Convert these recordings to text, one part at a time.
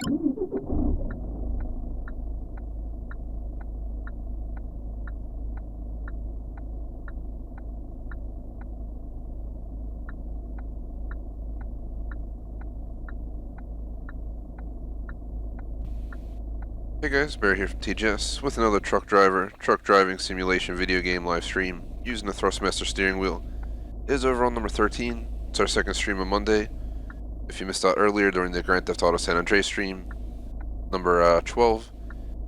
Hey guys, Barry here from TGS with another truck driving simulation video game live stream using the Thrustmaster steering wheel. It is over on number 13. It's our second stream on Monday. If you missed out earlier during the Grand Theft Auto San Andreas stream, number 12,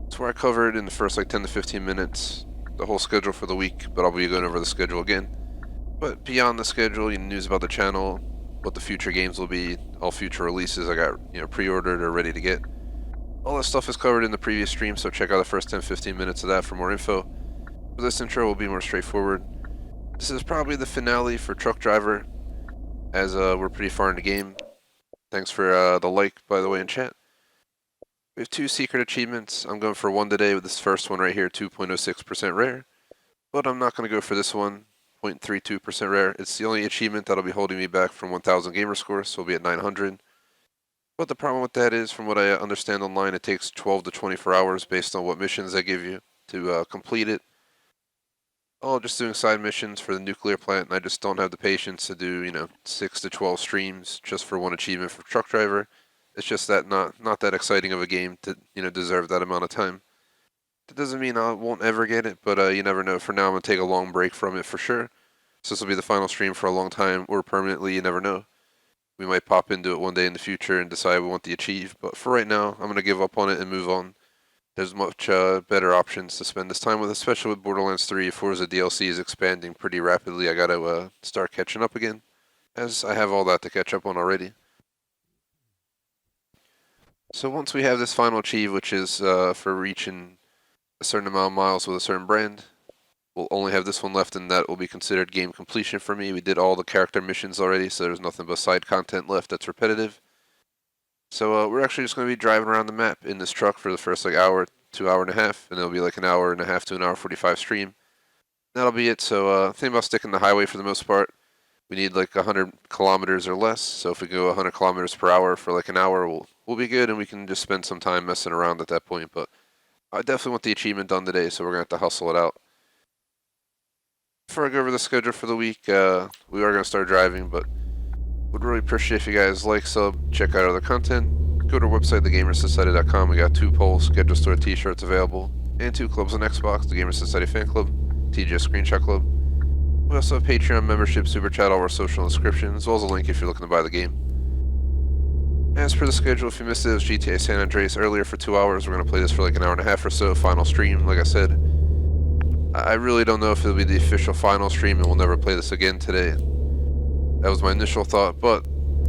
it's where I covered in the first like 10 to 15 minutes the whole schedule for the week, but I'll be going over the schedule again. But beyond the schedule, news about the channel, what the future games will be, all future releases I got pre-ordered or ready to get. All that stuff is covered in the previous stream, so check out the first 10-15 minutes of that for more info. But this intro will be more straightforward. This is probably the finale for Truck Driver, as we're pretty far in the game. Thanks for the like, by the way, in chat. We have 2 secret achievements. I'm going for one today with this first one right here, 2.06% rare. But I'm not going to go for this one, 0.32% rare. It's the only achievement that'll be holding me back from 1,000 gamer score, so we'll be at 900. But the problem with that is, from what I understand online, it takes 12 to 24 hours based on what missions they give you to complete it. All just doing side missions for the nuclear plant, and I just don't have the patience to do, 6 to 12 streams just for one achievement for Truck Driver. It's just that not that exciting of a game to, deserve that amount of time. That doesn't mean I won't ever get it, but you never know. For now, I'm going to take a long break from it for sure. So this will be the final stream for a long time, or permanently, you never know. We might pop into it one day in the future and decide we want the achieve, but for right now, I'm going to give up on it and move on. There's much better options to spend this time with, especially with Borderlands 3. Forza DLC is expanding pretty rapidly. I got to start catching up again, as I have all that to catch up on already. So once we have this final achieve, which is for reaching a certain amount of miles with a certain brand, we'll only have this one left, and that will be considered game completion for me. We did all the character missions already, so there's nothing but side content left that's repetitive. So we're actually just going to be driving around the map in this truck for the first hour to hour and a half, and it'll be like an hour and a half to an hour 45 stream. That'll be it. So think about sticking to the highway for the most part. We need like 100 kilometers or less, so if we go 100 kilometers per hour for like an hour, we'll be good, and we can just spend some time messing around at that point. But I definitely want the achievement done today, so we're going to have to hustle it out. Before I go over the schedule for the week, we are going to start driving, but would really appreciate if you guys like, sub, check out other content. Go to our website, thegamersociety.com. We got 2 polls, schedule store t-shirts available, and 2 clubs on Xbox, the Gamers Society Fan Club, TGS Screenshot Club. We also have Patreon membership, Superchat, all our social description, as well as a link if you're looking to buy the game. As per the schedule, if you missed it, it was GTA San Andreas earlier for 2 hours. We're going to play this for like an hour and a half or so, final stream, like I said. I really don't know if it'll be the official final stream, and we'll never play this again today. That was my initial thought, but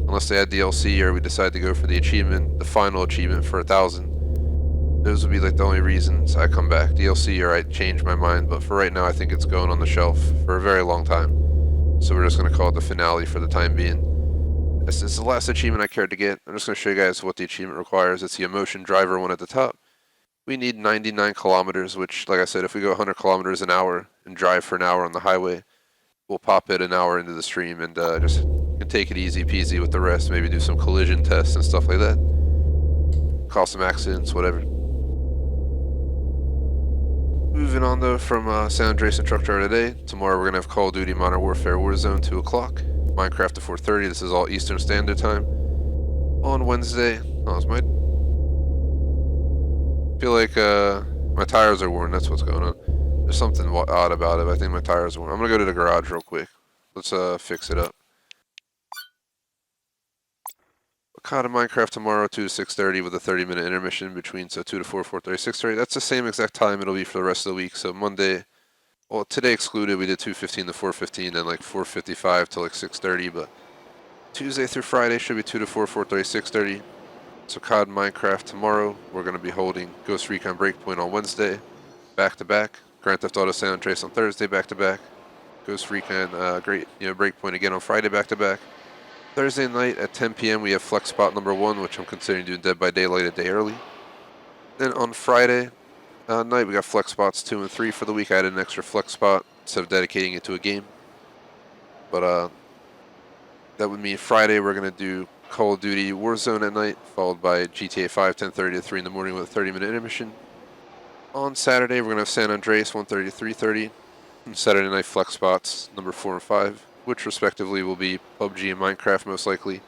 unless they add DLC or we decide to go for the achievement, the final achievement for 1,000, those would be like the only reasons I come back. DLC or I change my mind, but for right now I think it's going on the shelf for a very long time. So we're just going to call it the finale for the time being. This is the last achievement I cared to get. I'm just going to show you guys what the achievement requires. It's the Emotion Driver one at the top. We need 99 kilometers, which, like I said, if we go 100 kilometers an hour and drive for an hour on the highway, we'll pop it an hour into the stream and just can take it easy peasy with the rest. Maybe do some collision tests and stuff like that. Cause some accidents, whatever. Moving on though from San Andreas and Truck Driver today. Tomorrow we're going to have Call of Duty Modern Warfare Warzone 2 o'clock. Minecraft at 4:30. This is all Eastern Standard Time. On Wednesday, I feel like my tires are worn. That's what's going on. There's something odd about it. I think my tires are worn. I'm going to go to the garage real quick. Let's fix it up. Caught in Minecraft tomorrow, 2 to 6:30 with a 30-minute intermission between, so 2 to 4, 4:30, 6:30. That's the same exact time it'll be for the rest of the week. So Monday, well, today excluded, we did 2:15 to 4:15 and like 4:55 to like 6:30. But Tuesday through Friday should be 2 to 4, 4:30, 6:30. So COD Minecraft tomorrow. We're going to be holding Ghost Recon Breakpoint on Wednesday, back-to-back. Grand Theft Auto San Andreas on Thursday, back-to-back. Ghost Recon Breakpoint again on Friday, back-to-back. Thursday night at 10 p.m. we have Flex Spot number 1, which I'm considering doing Dead by Daylight a day early. Then on Friday night we got Flex Spots 2 and 3 for the week. I added an extra Flex Spot instead of dedicating it to a game. But that would mean Friday we're going to do Call of Duty Warzone at night, followed by GTA 5, 10:30 to 3 in the morning with a 30-minute intermission. On Saturday, we're going to have San Andreas, 1:30 to 3:30. And Saturday night flex spots, number 4 and 5, which respectively will be PUBG and Minecraft most likely,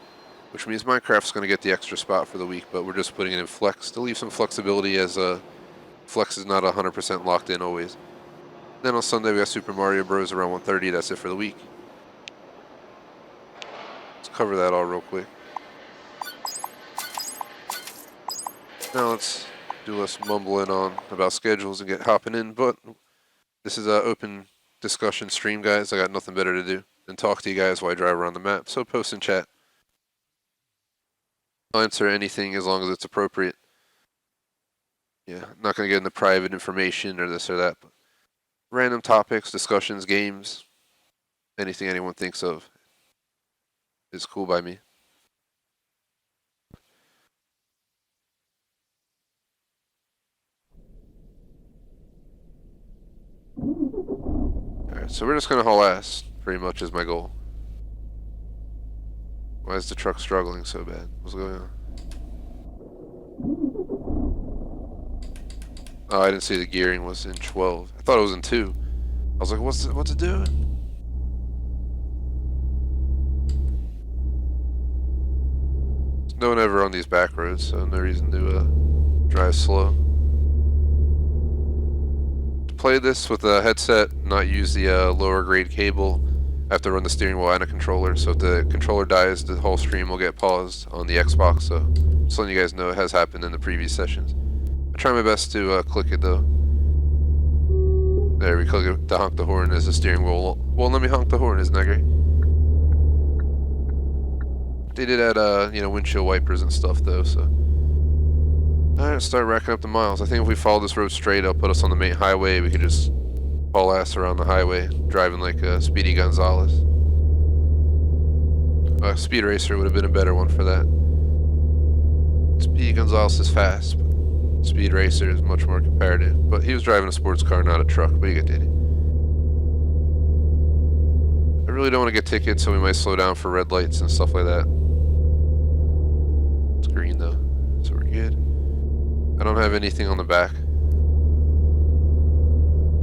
which means Minecraft's going to get the extra spot for the week, but we're just putting it in flex to leave some flexibility as flex is not 100% locked in always. Then on Sunday, we got Super Mario Bros. Around 1:30. That's it for the week. Let's cover that all real quick. Now let's do less mumbling on about schedules and get hopping in, but this is an open discussion stream, guys. I got nothing better to do than talk to you guys while I drive around the map, so post in chat. I'll answer anything as long as it's appropriate. Yeah, I'm not going to get into private information or this or that, but random topics, discussions, games, anything anyone thinks of is cool by me. Alright, so we're just going to haul ass, pretty much is my goal. Why is the truck struggling so bad? What's going on? Oh, I didn't see the gearing was in 12. I thought it was in 2. I was like, what's it doing? There's no one ever on these back roads, so no reason to drive slow. To play this with a headset, not use the lower grade cable, I have to run the steering wheel and a controller, so if the controller dies, the whole stream will get paused on the Xbox, so just letting you guys know it has happened in the previous sessions. I try my best to click it though. There, we click it to honk the horn as the steering wheel won't let me honk the horn, isn't that great? They did add, windshield wipers and stuff though, so. Alright, start racking up the miles. I think if we follow this road straight, it'll put us on the main highway. We could just haul ass around the highway, driving like Speedy Gonzalez. Speed Racer would have been a better one for that. Speedy Gonzalez is fast, but Speed Racer is much more comparative. But he was driving a sports car, not a truck, but you get it. I really don't want to get tickets, so we might slow down for red lights and stuff like that. It's green though, so we're good. I don't have anything on the back,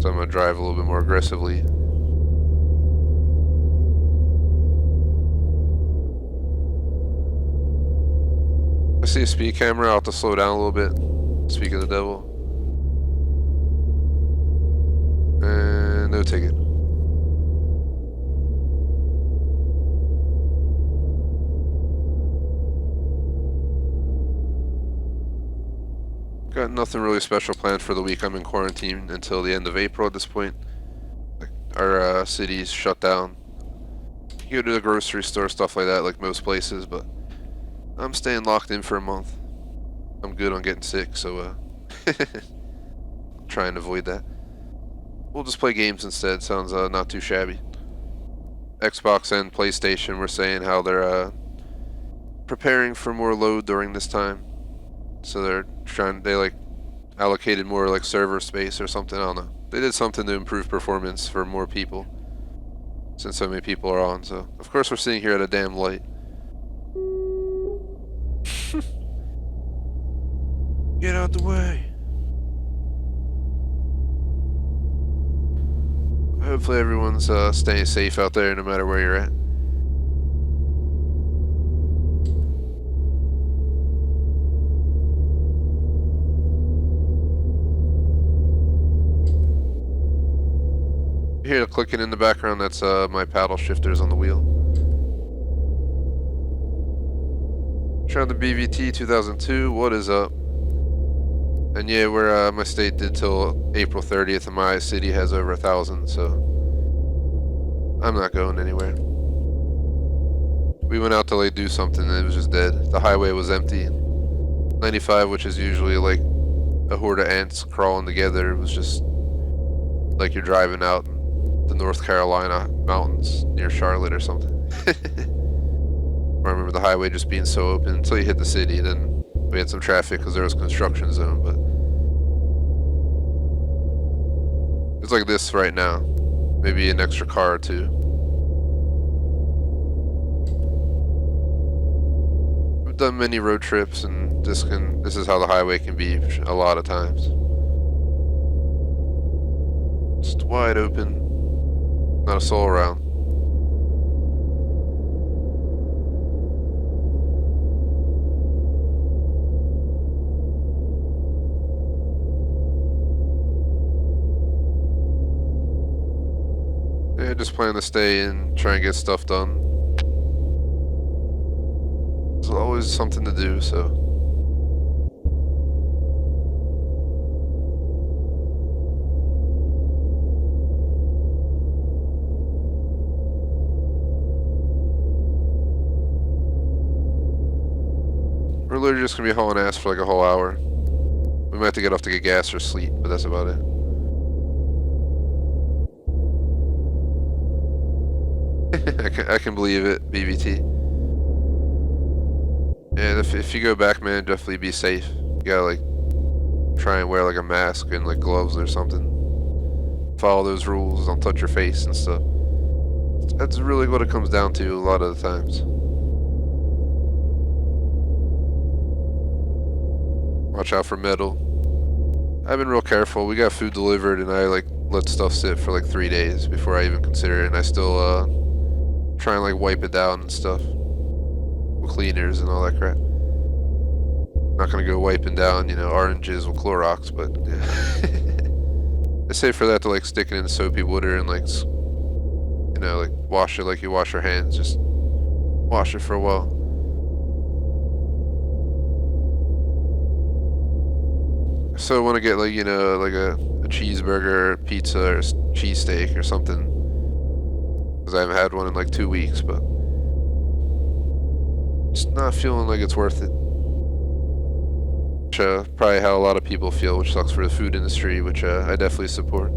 so I'm going to drive a little bit more aggressively. I see a speed camera, I'll have to slow down a little bit. Speak of the devil. And no ticket. Got nothing really special planned for the week. I'm in quarantine until the end of April at this point. Our city's shut down. You go to the grocery store, stuff like that, like most places, but I'm staying locked in for a month. I'm good on getting sick, so try and avoid that. We'll just play games instead. Sounds not too shabby. Xbox and PlayStation were saying how they're preparing for more load during this time. So they like allocated more like server space or something, I don't know. They did something to improve performance for more people, since so many people are on, so. Of course we're sitting here at a damn light. Get out the way. Hopefully everyone's staying safe out there no matter where you're at. You hear the clicking in the background, that's my paddle shifters on the wheel. Tried the BVT 2002, what is up? And yeah, where my state did till April 30th and my city has over 1,000, so I'm not going anywhere. We went out to like do something and it was just dead. The highway was empty. 95, which is usually like a horde of ants crawling together, it was just like you're driving out the North Carolina mountains near Charlotte or something. I remember the highway just being so open until you hit the city. Then we had some traffic because there was a construction zone, but it's like this right now. Maybe an extra car or two. I've done many road trips, and this is how the highway can be a lot of times. Just wide open, not a soul around. Yeah, just plan to stay in, try and get stuff done. There's always something to do, so. We're literally just gonna be hauling ass for like a whole hour. We might have to get off to get gas or sleep, but that's about it. I can believe it, BBT. And if you go back, man, definitely be safe. You gotta like try and wear like a mask and like gloves or something. Follow those rules, don't touch your face and stuff. That's really what it comes down to a lot of the times. Watch out for metal. I've been real careful. We got food delivered and I like let stuff sit for like 3 days before I even consider it, and I still try and like wipe it down and stuff with cleaners and all that crap. Not gonna go wiping down, you know, oranges with Clorox, but yeah. They say for that to like stick it in soapy water and like, you know, like wash it like you wash your hands. Just wash it for a while. So I want to get like, you know, like a cheeseburger, pizza, or cheesesteak or something. Because I haven't had one in like 2 weeks, but just not feeling like it's worth it. Which probably how a lot of people feel, which sucks for the food industry, which I definitely support.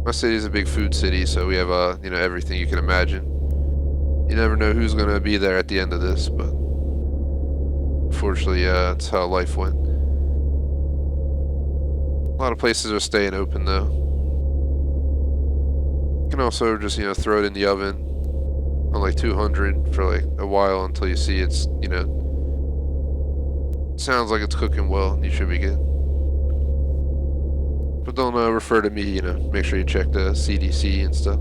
My city is a big food city, so we have you know, everything you can imagine. You never know who's gonna be there at the end of this, but unfortunately, that's how life went. A lot of places are staying open though. You can also just, you know, throw it in the oven on like 200 for like a while until you see it's, you know, sounds like it's cooking well, and you should be good. But don't refer to me, you know, make sure you check the CDC and stuff.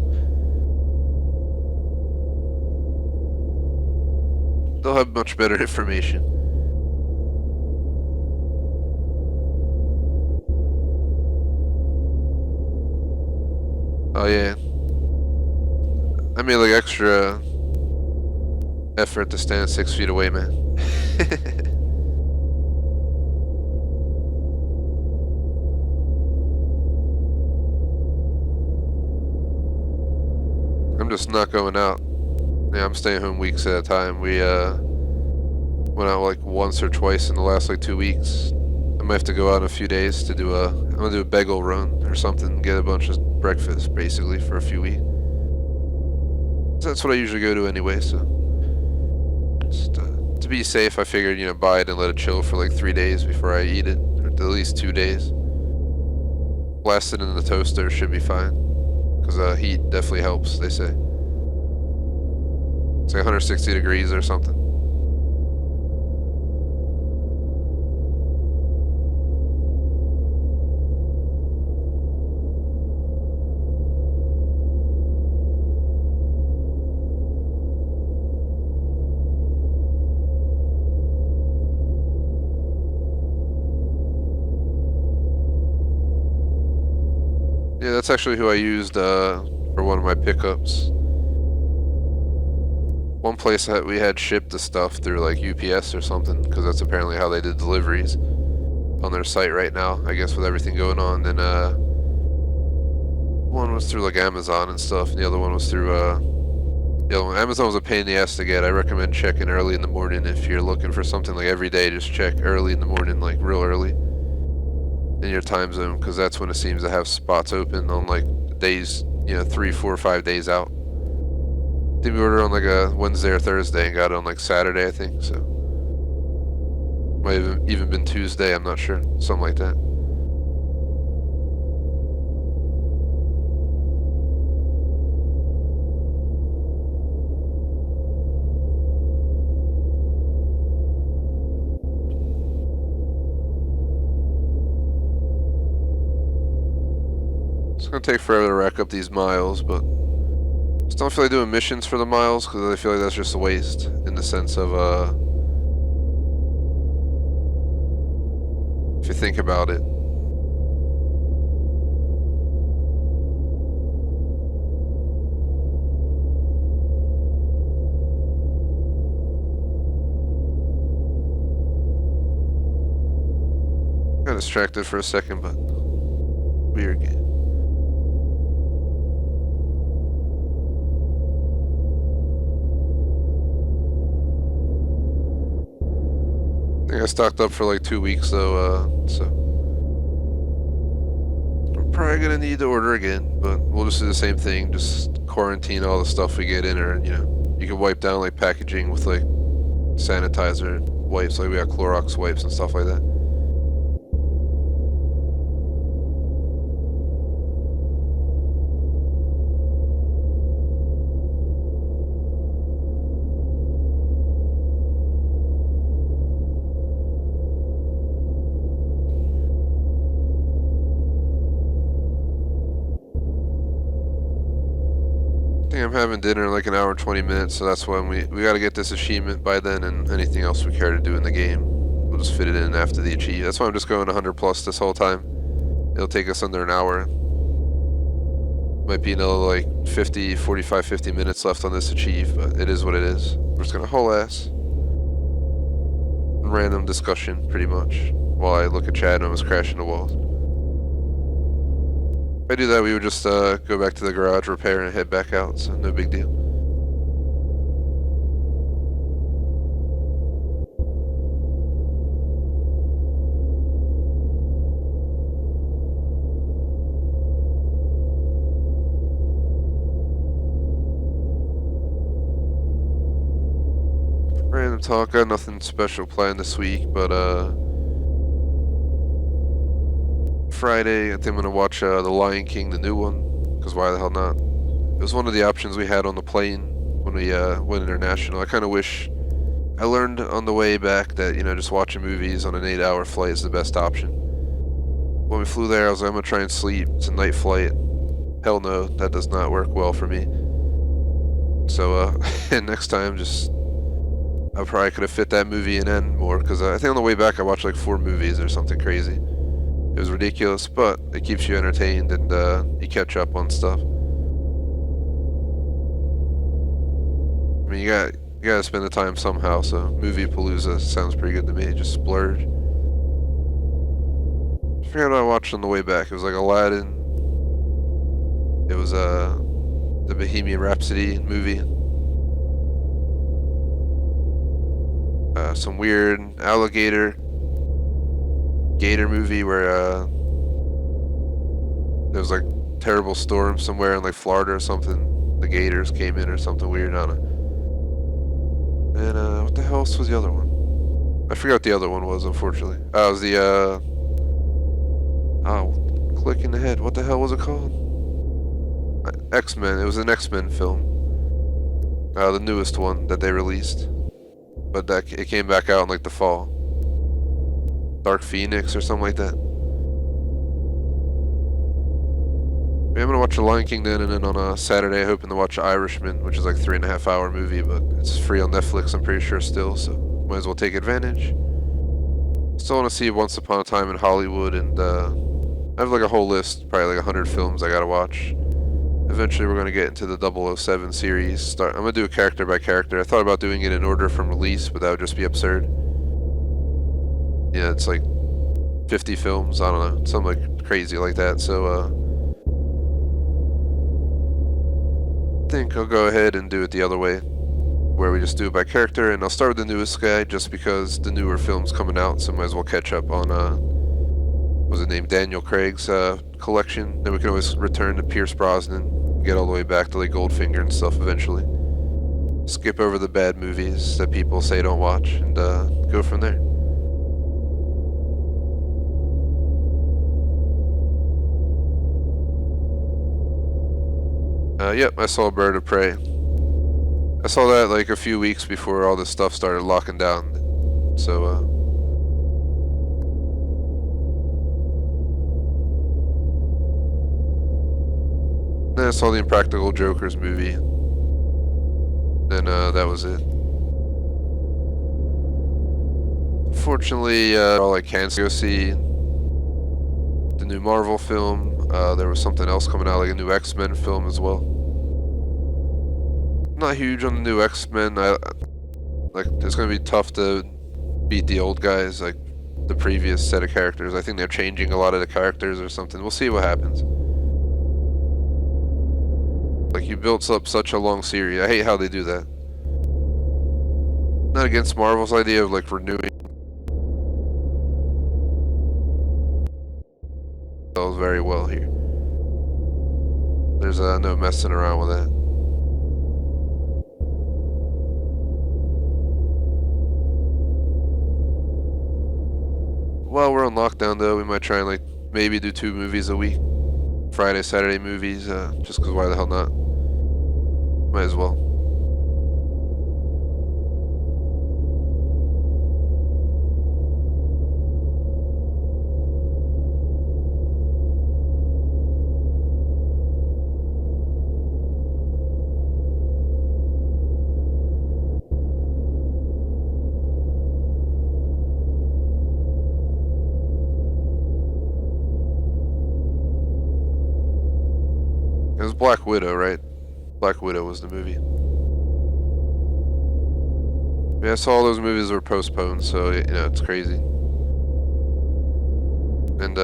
They'll have much better information. Oh yeah. I made like extra effort to stand 6 feet away, man. I'm just not going out. Yeah, I'm staying home weeks at a time. We went out like once or twice in the last like 2 weeks. I might have to go out in a few days to do I'm gonna do a bagel run or something, get a bunch of breakfast basically for a few weeks. That's what I usually go to anyway, so just to be safe, I figured, you know, buy it and let it chill for like 3 days before I eat it, or at least 2 days. Blast it in the toaster, should be fine, because heat definitely helps, they say. It's like 160 degrees or something. Yeah, that's actually who I used for one of my pickups. One place that we had shipped the stuff through like UPS or something, because that's apparently how they did deliveries on their site right now, I guess, with everything going on. And one was through like Amazon and stuff, and the other one was through the other one. Amazon was a pain in the ass to get. I recommend checking early in the morning if you're looking for something like every day. Just check early in the morning, like real early in your time zone, because that's when it seems to have spots open on like days, you know, 3, 4, 5 days out. I think we ordered on like a Wednesday or Thursday and got it on like Saturday, I think, so might have even been Tuesday, I'm not sure, something like that. gonna take forever to rack up these miles, but just don't feel like doing missions for the miles because I feel like that's just a waste in the sense of if you think about it. Got distracted for a second, but weird game. I think I stocked up for like 2 weeks though, so I'm probably gonna need to order again, but we'll just do the same thing, just quarantine all the stuff we get in, or you can wipe down like packaging with like sanitizer wipes, like we got Clorox wipes and stuff like that. I think I'm having dinner in like an hour and 20 minutes, so that's when we got to get this achievement by then, and anything else we care to do in the game, we'll just fit it in after the achieve. That's why I'm just going 100 plus this whole time. It'll take us under an hour. Might be another like 50 minutes left on this achieve, but it is what it is. We're just gonna whole ass. Random discussion, pretty much, while I look at chat and I was crashing the walls. If I do that, we would just go back to the garage, repair, and head back out, so no big deal. Random talk, got nothing special planned this week, but Friday, I think I'm gonna watch The Lion King, the new one, because why the hell not? It was one of the options we had on the plane when we went international. I kind of wish I learned on the way back that, just watching movies on an 8-hour flight is the best option. When we flew there, I was like, I'm gonna try and sleep. It's a night flight. Hell no, that does not work well for me. So, next time, I probably could have fit that movie in more, because I think on the way back I watched like 4 movies or something crazy. It was ridiculous, but it keeps you entertained and you catch up on stuff. I mean, you gotta spend the time somehow, so Movie Palooza sounds pretty good to me. Just splurge. I forgot what I watched on the way back. It was like Aladdin. It was the Bohemian Rhapsody movie. Some weird alligator gator movie where there was like terrible storm somewhere in like Florida or something. The gators came in or something weird, I don't know. And what the hell else was the other one? I forgot what the other one was, unfortunately. It was the click in the head. What the hell was it called? X-Men. It was an X-Men film. The newest one that they released. But it came back out in like the fall. Dark Phoenix or something like that. I'm gonna watch The Lion King then, and then on Saturday, hoping to watch Irishman, which is like 3.5-hour movie, but it's free on Netflix, I'm pretty sure still, so might as well take advantage. Still want to see Once Upon a Time in Hollywood, and I have like a whole list, probably like 100 films I gotta watch. Eventually we're gonna get into the 007 series. I'm gonna do it character by character. I thought about doing it in order from release, but that would just be absurd. Yeah, it's like 50 films, I don't know, something like crazy like that, so I think I'll go ahead and do it the other way, where we just do it by character, and I'll start with the newest guy just because the newer film's coming out, so might as well catch up on, what was it named, Daniel Craig's collection. Then we can always return to Pierce Brosnan, get all the way back to like Goldfinger and stuff eventually. Skip over the bad movies that people say don't watch, and go from there. Yep, I saw Bird of Prey. I saw that like a few weeks before all this stuff started locking down. So, Then I saw the Impractical Jokers movie. Then that was it. Fortunately, all I can go see the new Marvel film. There was something else coming out, like a new X-Men film as well. Not huge on the new X-Men. Like, it's gonna be tough to beat the old guys, like the previous set of characters. I think they're changing a lot of the characters or something. We'll see what happens. Like, you built up such a long series. I hate how they do that. Not against Marvel's idea of like renewing very well here. There's no messing around with that. While we're on lockdown though, we might try and like maybe do 2 movies a week. Friday, Saturday movies, just because why the hell not? Might as well. It was Black Widow, right? Black Widow was the movie. Yeah, I saw all those movies were postponed, so you know it's crazy. And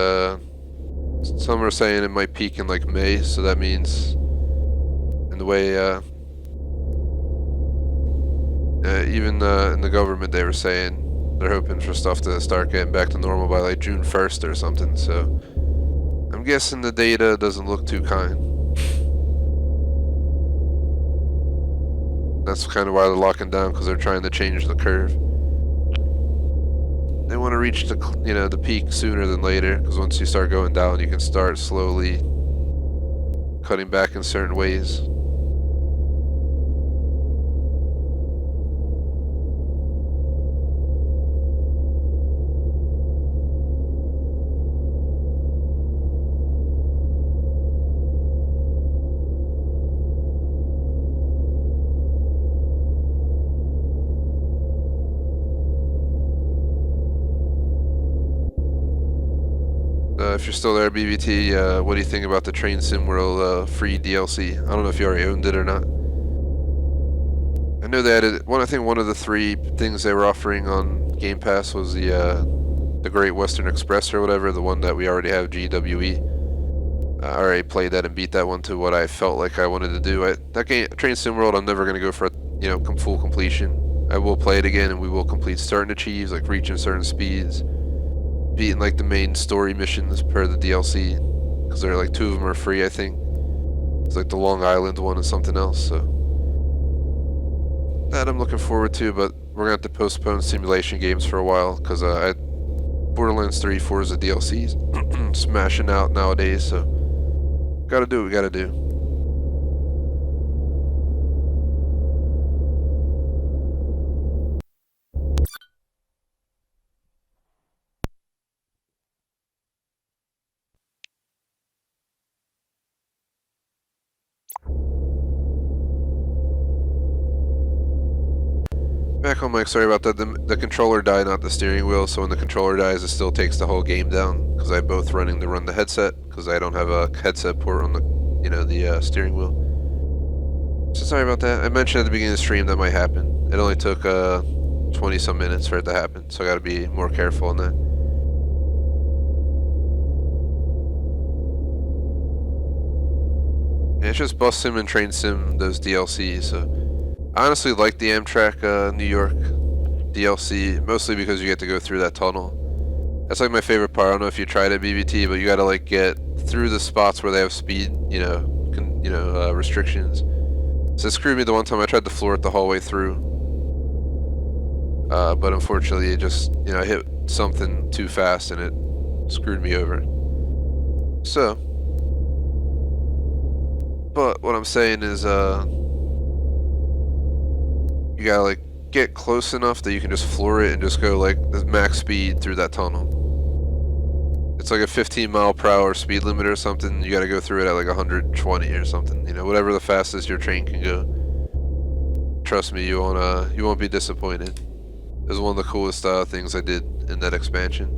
some are saying it might peak in like May, so that means in the way even in the government they were saying they're hoping for stuff to start getting back to normal by like June 1st or something. So I'm guessing the data doesn't look too kind. That's kind of why they're locking down, because they're trying to change the curve. They want to reach the the peak sooner than later, because once you start going down, you can start slowly cutting back in certain ways. If you're still there, BBT, what do you think about the Train Sim World free DLC? I don't know if you already owned it or not. I know they added I think one of the 3 things they were offering on Game Pass was the Great Western Express or whatever, the one that we already have, GWE. I already played that and beat that one to what I felt like I wanted to do. That game, Train Sim World, I'm never gonna go for full completion. I will play it again, and we will complete certain achieves, like reaching certain speeds, beating like the main story missions per the DLC, because there are like 2 of them are free, I think. It's like the Long Island one and something else, so that I'm looking forward to, but we're gonna have to postpone simulation games for a while, because Borderlands 3, Forza DLCs smashing out nowadays, so gotta do what we gotta do. Back on mic, sorry about that. The controller died, not the steering wheel, so when the controller dies, it still takes the whole game down, because I have both running to run the headset, because I don't have a headset port on the steering wheel. So sorry about that. I mentioned at the beginning of the stream that might happen. It only took 20 some minutes for it to happen, so I gotta be more careful on that. Yeah, it's just Bus Sim and Train Sim, those DLCs, so I honestly like the Amtrak New York DLC, mostly because you get to go through that tunnel. That's like my favorite part. I don't know if you tried it, BBT, but you gotta like get through the spots where they have speed, restrictions. So it screwed me the one time I tried to floor it the whole way through. But unfortunately it just, I hit something too fast and it screwed me over. So, but what I'm saying is, you gotta like get close enough that you can just floor it and just go like the max speed through that tunnel. It's like a 15-mile-per-hour speed limit or something. You got to go through it at like 120 or something. You know, whatever the fastest your train can go. Trust me, you won't be disappointed. It was one of the coolest things I did in that expansion.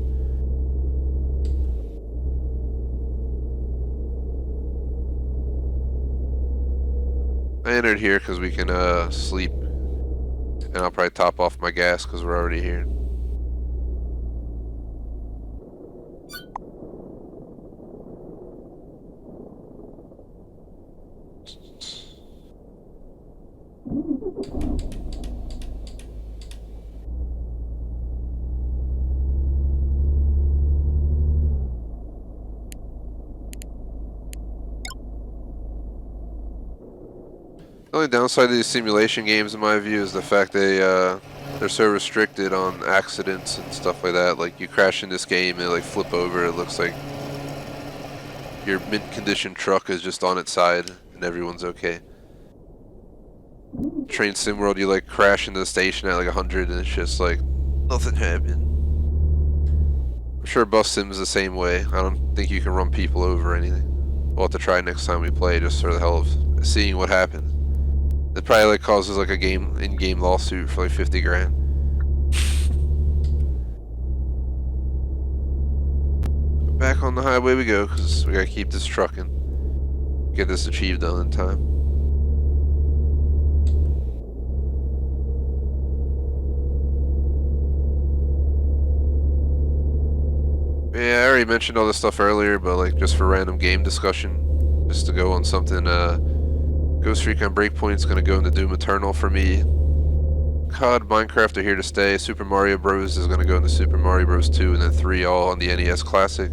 I entered here because we can sleep, and I'll probably top off my gas because we're already here. The only downside of these simulation games, in my view, is the fact they're so restricted on accidents and stuff like that. Like, you crash in this game and like flip over, it looks like your mint condition truck is just on its side and everyone's okay. Train sim world, you like crash into the station at like 100 and it's just like nothing happened. I'm sure bus sim is the same way. I don't think you can run people over or anything. We'll have to try next time we play, just for the hell of seeing what happens. It probably like causes like a in-game lawsuit for like 50 grand. Back on the highway we go, because we gotta keep this trucking. Get this achieved done in time. Yeah, I already mentioned all this stuff earlier, but like just for random game discussion, just to go on something, Ghost Recon Breakpoint's gonna go into Doom Eternal for me. COD, Minecraft are here to stay. Super Mario Bros. Is gonna go into Super Mario Bros. 2 and then 3 all on the NES Classic.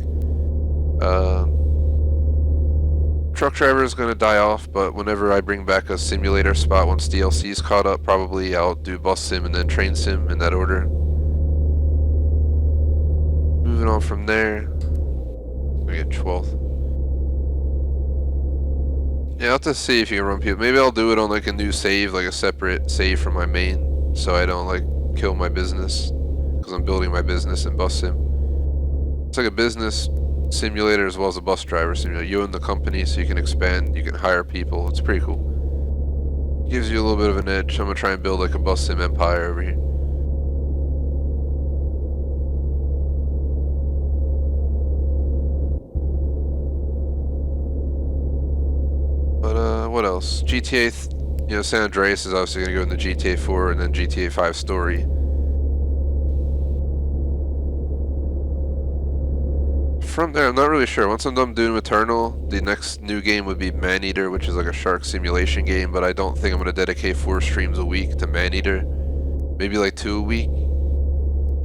Truck Driver is gonna die off, but whenever I bring back a simulator spot once DLC's caught up, probably I'll do Bus Sim and then Train Sim in that order. Moving on from there, we get 12th. Yeah, I'll have to see if you can run people. Maybe I'll do it on like a new save, like a separate save from my main, so I don't like kill my business, because I'm building my business in Bus Sim. It's like a business simulator as well as a bus driver simulator. You own the company, so you can expand, you can hire people. It's pretty cool. Gives you a little bit of an edge. I'm gonna try and build like a Bus Sim empire over here. What else? GTA, San Andreas is obviously going to go into GTA 4 and then GTA 5 story. From there, I'm not really sure. Once I'm done doing Eternal, the next new game would be Maneater, which is like a shark simulation game, but I don't think I'm going to dedicate 4 streams a week to Maneater. Maybe like 2 a week,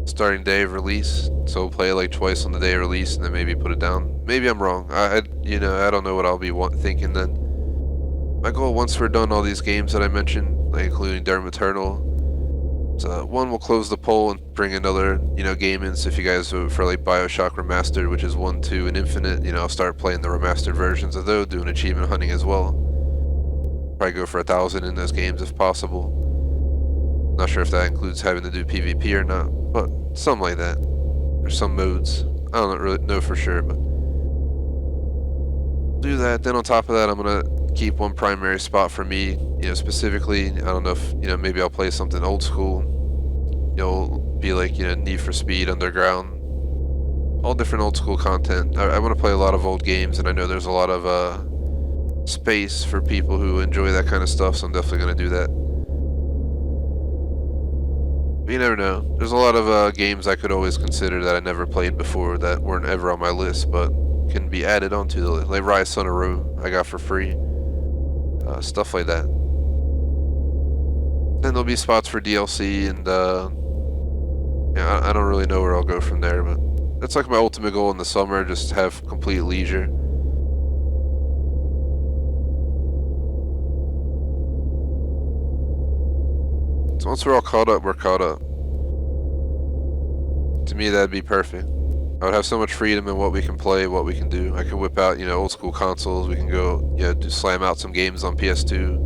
starting day of release. So we'll play like twice on the day of release and then maybe put it down. Maybe I'm wrong. I don't know what I'll be thinking then. My goal, once we're done all these games that I mentioned, like including Doom Eternal, is one, we'll close the poll and bring another, game in. So if you guys vote for like BioShock Remastered, which is 1, 2, and Infinite, I'll start playing the remastered versions of those, doing achievement hunting as well. Probably go for 1,000 in those games if possible. Not sure if that includes having to do PvP or not, but something like that. There's some modes. I don't really know for sure, but do that. Then on top of that, I'm gonna keep one primary spot for me, specifically. I don't know if, maybe I'll play something old school. Be like, Need for Speed, Underground, all different old school content. I want to play a lot of old games, and I know there's a lot of space for people who enjoy that kind of stuff, so I'm definitely going to do that. But you never know. There's a lot of games I could always consider that I never played before that weren't ever on my list, but can be added onto the list. Like Rise Son of Rome, I got for free. Stuff like that. Then there'll be spots for DLC, and I don't really know where I'll go from there, but that's like my ultimate goal in the summer, just to have complete leisure. So once we're all caught up, we're caught up. To me, that'd be perfect. I would have so much freedom in what we can play, what we can do. I could whip out, old school consoles. We can go, slam out some games on PS2.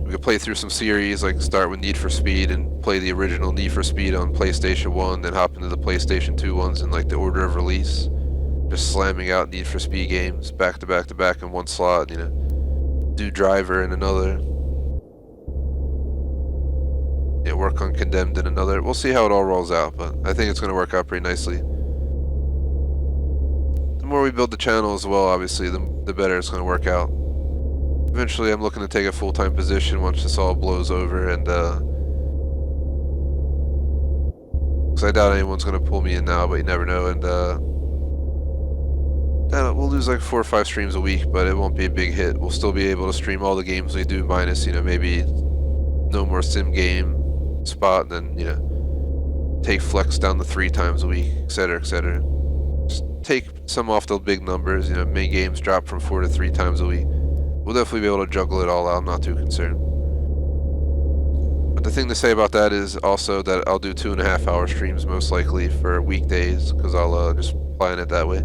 We We could play through some series, like start with Need for Speed and play the original Need for Speed on PlayStation 1, then hop into the PlayStation 2 ones in like the order of release. Just slamming out Need for Speed games back to back to back in one slot, you know. Do Driver in another. Yeah, work on Condemned in another. We'll see how it all rolls out, but I think it's going to work out pretty nicely. The more we build the channel as well, obviously, the better it's going to work out. Eventually, I'm looking to take a full-time position once this all blows over, and because I doubt anyone's going to pull me in now, but you never know, and we'll lose like 4 or 5 streams a week, but it won't be a big hit. We'll still be able to stream all the games we do, minus, you know, maybe no more sim game spot, and then, you know, take flex down to 3 times a week, etc., etc. Just take some off the big numbers, you know, main games drop from 4 to 3 times a week. We'll definitely be able to juggle it all out. I'm not too concerned. But the thing to say about that is also that I'll do 2.5-hour streams most likely for weekdays, because I'll just plan it that way.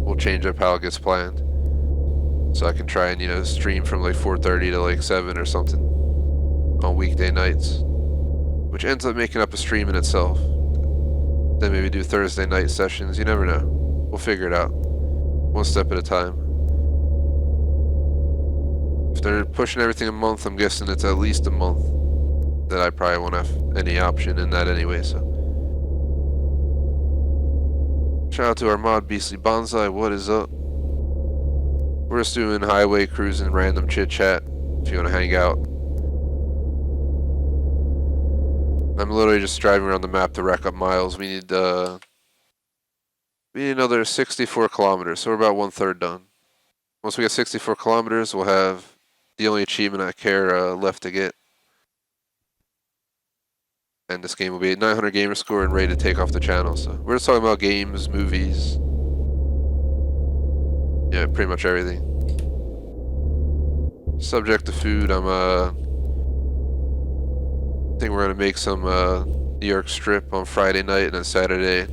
We'll change up how it gets planned, so I can try and, you know, stream from like 4:30 to like 7 or something on weekday nights, which ends up making up a stream in itself. Then maybe do Thursday night sessions. You never know. We'll figure it out, one step at a time. If they're pushing everything a month, I'm guessing it's at least a month that I probably won't have any option in that anyway, so. Shout out to our mod, Beastly Bonsai, what is up? We're just doing highway cruising, random chit chat, if you want to hang out. I'm literally just driving around the map to rack up miles. We need another 64 kilometers, so we're about 1/3 done. Once we get 64 kilometers, we'll have the only achievement I care left to get. And this game will be at 900 gamer score and ready to take off the channel. So we're just talking about games, movies. Yeah, pretty much everything. Subject to food, I think we're gonna make some New York strip on Friday night and then Saturday.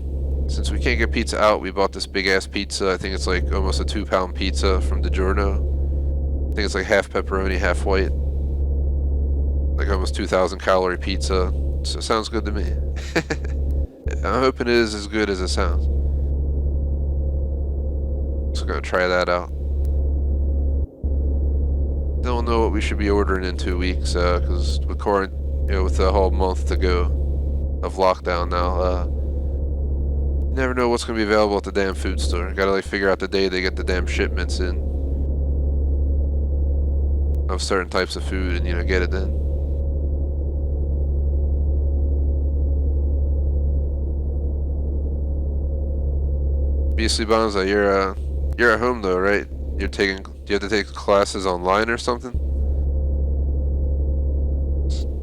Since we can't get pizza out, we bought this big ass pizza. I think it's like almost a 2-pound pizza from DiGiorno. I think it's like half pepperoni, half white. Like almost 2,000 calorie pizza. So it sounds good to me. I'm hoping it is as good as it sounds. So gonna try that out. Don't know what we should be ordering in 2 weeks, because with with the whole month to go of lockdown now, you never know what's gonna be available at the damn food store. Gotta like figure out the day they get the damn shipments in of certain types of food, and, you know, get it then. Beastly Bonza, you're at home though, right? Do you have to take classes online or something?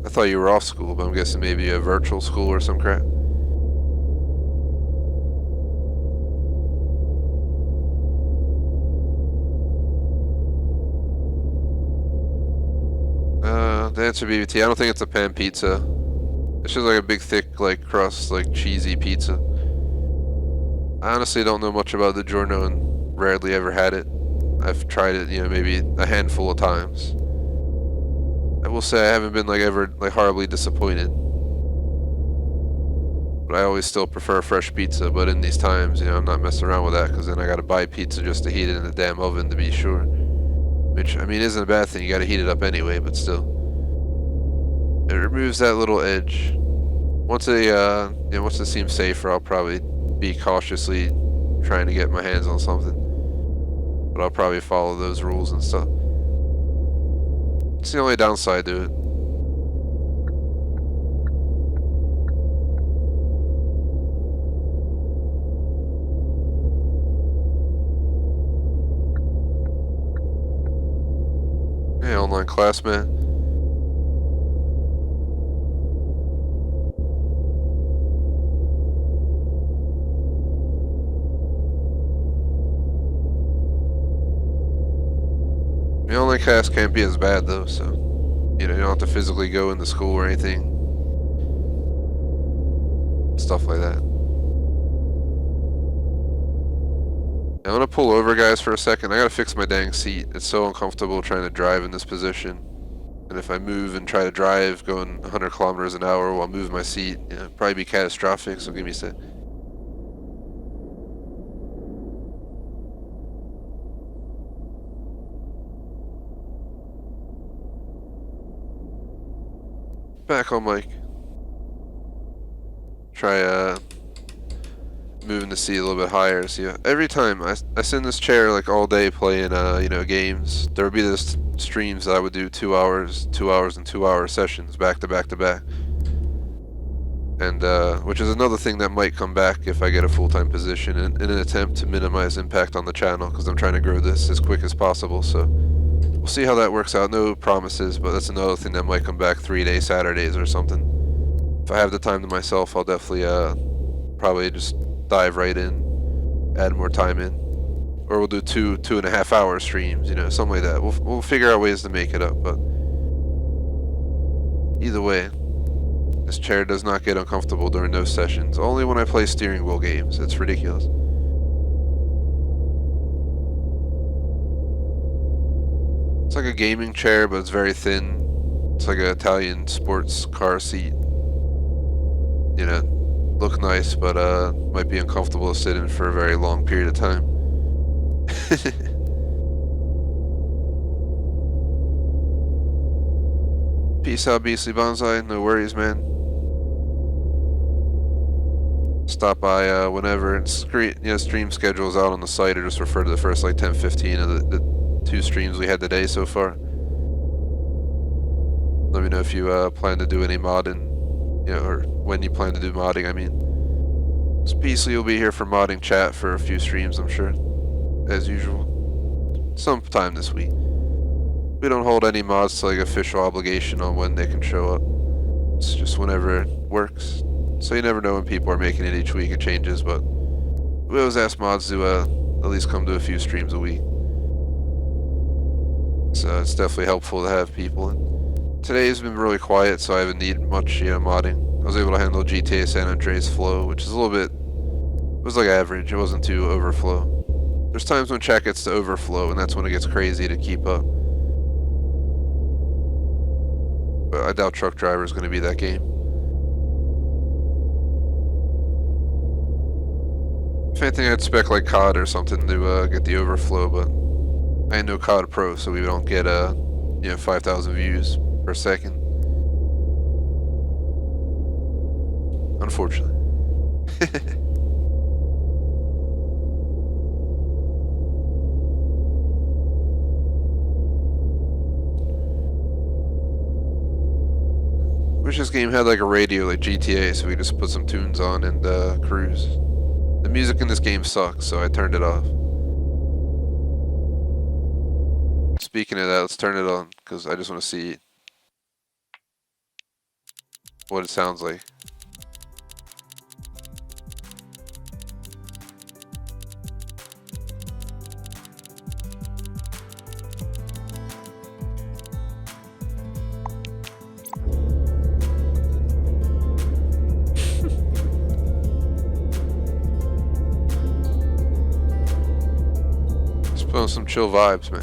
I thought you were off school, but I'm guessing maybe a virtual school or some crap. The answer BBT, I don't think it's a pan pizza. It's just like a big thick like crust, like cheesy pizza. I honestly don't know much about DiGiorno and rarely ever had it. I've tried it, you know, maybe a handful of times. I will say I haven't been like ever like horribly disappointed. But I always still prefer fresh pizza, but in these times, you know, I'm not messing around with that, because then I gotta buy pizza just to heat it in the damn oven to be sure. Which, I mean, isn't a bad thing, you gotta heat it up anyway, but still. It removes that little edge. Once it seems safer, I'll probably be cautiously trying to get my hands on something. But I'll probably follow those rules and stuff. It's the only downside to it. Hey, online class, man. The online class can't be as bad though, so you know, you don't have to physically go into school or anything. Stuff like that. I'm gonna pull over, guys, for a second. I gotta fix my dang seat. It's so uncomfortable trying to drive in this position. And if I move and try to drive going 100 kilometers an hour while moving my seat, you know, it'd probably be catastrophic, so give me a sec. Back on mic. Try moving the seat a little bit higher. See, every time I sit in this chair like all day playing you know, games, there would be this streams that I would do 2 hours, 2 hours, and 2 hour sessions back to back to back. And which is another thing that might come back if I get a full-time position in an attempt to minimize impact on the channel, because I'm trying to grow this as quick as possible. So we'll see how that works out. No promises, but that's another thing that might come back 3-day Saturdays or something. If I have the time to myself, I'll definitely probably just dive right in, add more time in, or we'll do 2.5 hour streams, you know, something like that. We'll figure out ways to make it up, but either way, this chair does not get uncomfortable during those sessions. Only when I play steering wheel games. It's ridiculous. It's like a gaming chair, but it's very thin. It's like an Italian sports car seat. You know, look nice, but might be uncomfortable to sit in for a very long period of time. Peace out, Beastly Bonsai. No worries, man. Stop by whenever. And stream schedules out on the site, or just refer to the first like 10-15 of the 2 streams we had today so far. Let me know if you plan to do any modding, you know, or when you plan to do modding. I mean, Beastly will be here for modding chat for a few streams, I'm sure, as usual, sometime this week. We don't hold any mods to like official obligation on when they can show up. It's just whenever it works. So you never know when people are making it each week. It changes, but we always ask mods to at least come to a few streams a week. So it's definitely helpful to have people. And today's been really quiet, so I haven't needed much, you know, modding. I was able to handle GTA San Andreas flow, which is a little bit, it was like average. It wasn't too overflow. There's times when chat gets to overflow, and that's when it gets crazy to keep up. But I doubt Truck Driver is going to be that game. If anything, I'd spec like COD or something to get the overflow, but I ain't no COD pro, so we don't get you know, 5,000 views per second. Unfortunately. Wish this game had like a radio like GTA, so we could just put some tunes on and cruise. The music in this game sucks, so I turned it off. Speaking of that, let's turn it on, because I just want to see what it sounds like. Some chill vibes, man.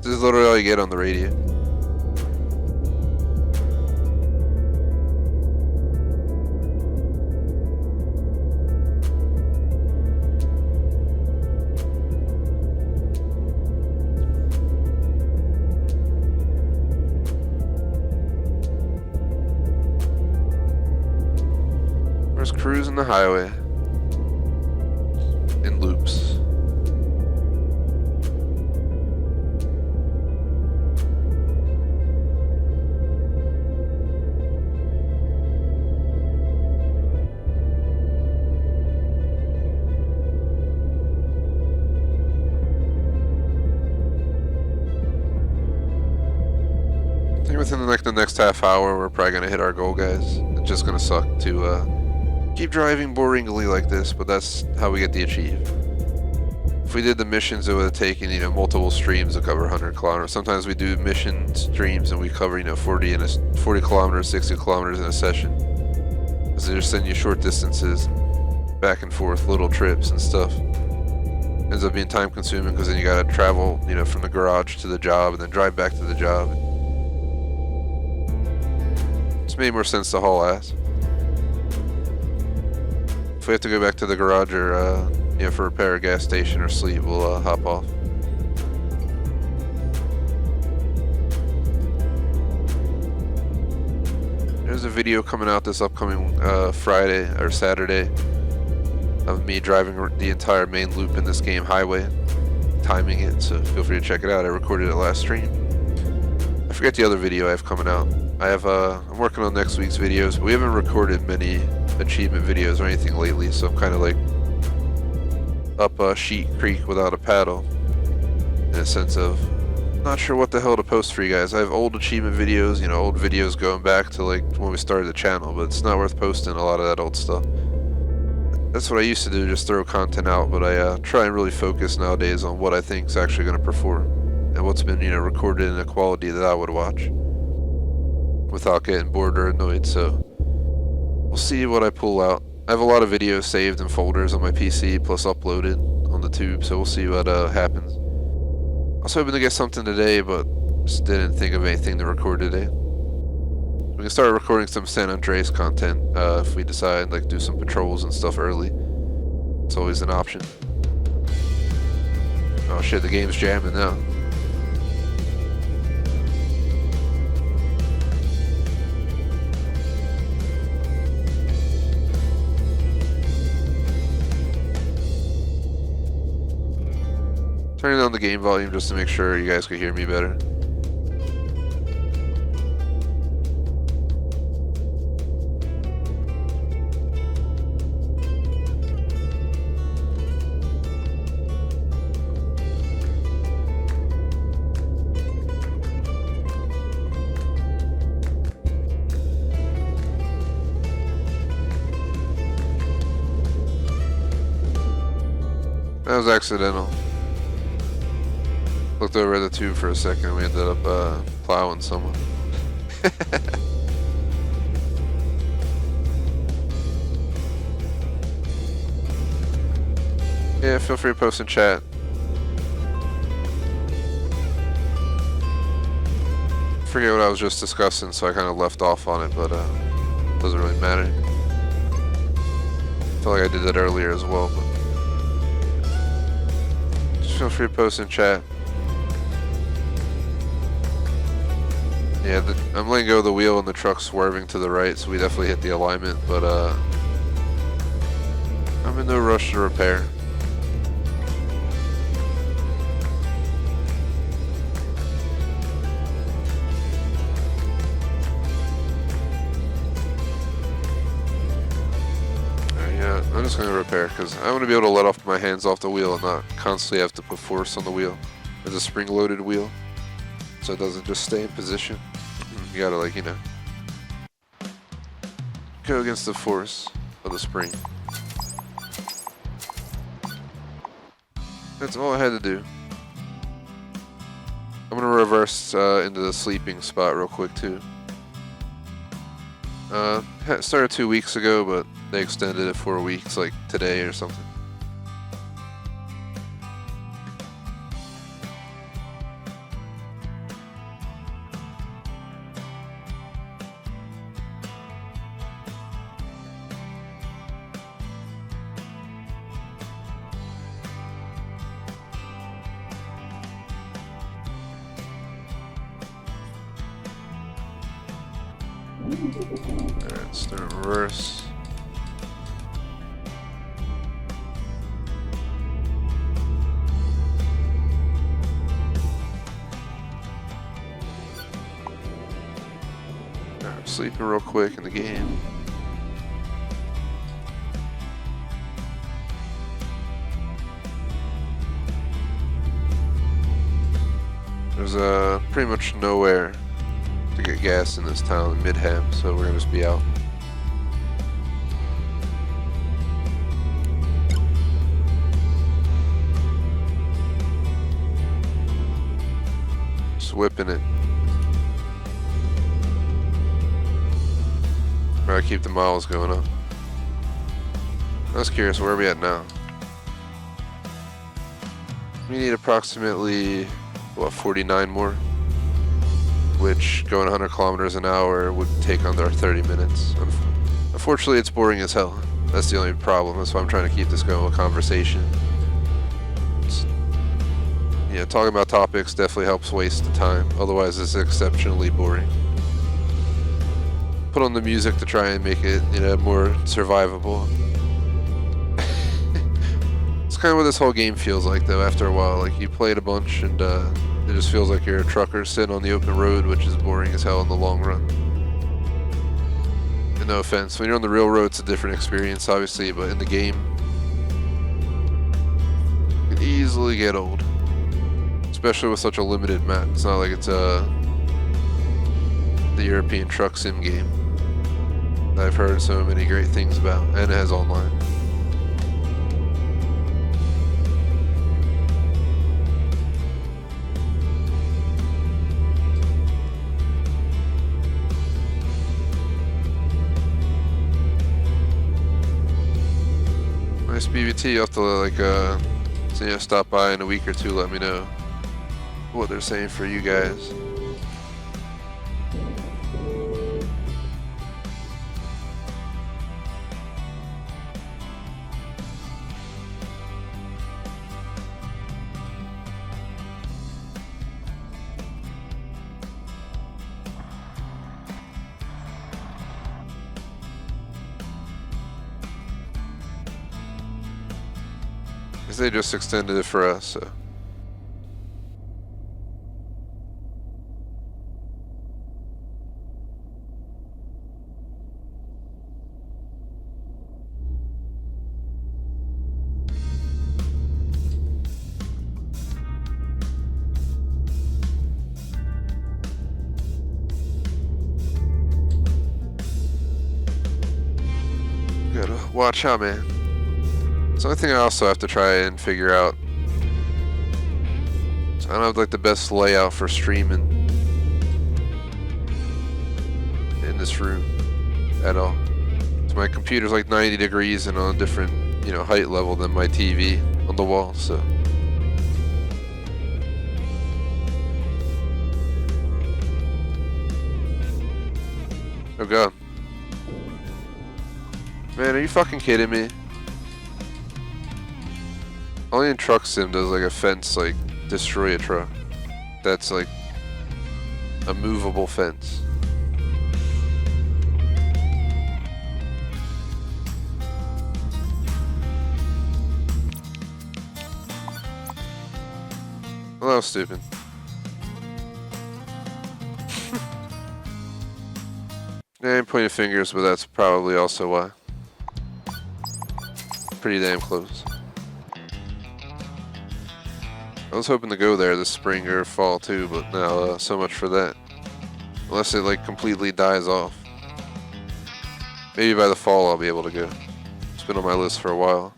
This is literally all you get on the radio. We're just cruising the highway. In loops. I think within the next half hour, we're probably gonna hit our goal, guys. It's just gonna suck to keep driving boringly like this, but that's how we get the achieve. If we did the missions, it would have taken, you know, multiple streams to cover 100 kilometers. Sometimes we do mission streams and we cover, you know, 40 kilometers, 60 kilometers in a session. Because they just send you short distances, back and forth little trips and stuff. Ends up being time consuming because then you gotta travel, you know, from the garage to the job and then drive back to the job. It's made more sense to haul ass. If we have to go back to the garage or you know, for repair, a gas station or sleep, we'll hop off. There's a video coming out this upcoming Friday or Saturday of me driving the entire main loop in this game, Highway, timing it, so feel free to check it out. I recorded it last stream. I forget the other video I have coming out. I'm working on next week's videos, but we haven't recorded many achievement videos or anything lately, so I'm kind of like up Xiii Creek without a paddle, in a sense of not sure what the hell to post for you guys. I have old achievement videos, you know, old videos going back to like when we started the channel, but it's not worth posting a lot of that old stuff. That's what I used to do, just throw content out, but I try and really focus nowadays on what I think is actually going to perform and what's been, you know, recorded in a quality that I would watch without getting bored or annoyed. So we'll see what I pull out. I have a lot of videos saved in folders on my PC plus uploaded on the tube, so we'll see what happens. I was hoping to get something today, but just didn't think of anything to record today. We can start recording some San Andreas content if we decide, like, do some patrols and stuff early. It's always an option. Oh shit, the game's jamming now. Turning down the game volume just to make sure you guys could hear me better. That was accidental. Looked over at the tube for a second and we ended up plowing someone. Yeah, feel free to post in chat. Forget what I was just discussing, so I kind of left off on it, but doesn't really matter. I feel like I did that earlier as well, but just feel free to post in chat. Yeah, I'm letting go of the wheel and the truck's swerving to the right, so we definitely hit the alignment, but I'm in no rush to repair. Yeah, I'm just going to repair, because I want to be able to let off my hands off the wheel and not constantly have to put force on the wheel. It's a spring-loaded wheel, so it doesn't just stay in position. You gotta, like, you know, go against the force of the spring. That's all I had to do. I'm gonna reverse into the sleeping spot real quick too. Started 2 weeks ago, but they extended it 4 weeks, like today or something. Alright, start in reverse. Alright, sleeping real quick in the game. There's pretty much nowhere to get gas in this town, Midham, so we're gonna just be out. Just whipping it. Gotta keep the miles going up. I was curious, where are we at now? We need approximately, what, 49 more? Which, going 100 kilometers an hour, would take under 30 minutes. Unfortunately, it's boring as hell. That's the only problem. That's why I'm trying to keep this going with conversation. Yeah, talking about topics definitely helps waste the time. Otherwise, it's exceptionally boring. Put on the music to try and make it, more survivable. It's kind of what this whole game feels like, though, after a while. Like, you play it a bunch, and it just feels like you're a trucker sitting on the open road, which is boring as hell in the long run. And no offense, when you're on the real road, it's a different experience, obviously, but in the game, it can easily get old. Especially with such a limited map. It's not like it's the European truck sim game that I've heard so many great things about, and it has online. Nice BBT. You'll have to stop by in a week or two. Let me know what they're saying for you guys. Because they just extended it for us, so. Gotta watch out, man. It's the only thing I also have to try and figure out. So I don't have like the best layout for streaming in this room at all. So my computer's like 90 degrees and on a different, height level than my TV on the wall, so. Oh god. Man, are you fucking kidding me? Only in Truck Sim does like a fence destroy a truck. That's like a movable fence. Well, that was stupid. Yeah, I'm pointing fingers, but that's probably also why. Pretty damn close. I was hoping to go there this spring or fall too, but now so much for that. Unless it completely dies off. Maybe by the fall I'll be able to go. It's been on my list for a while.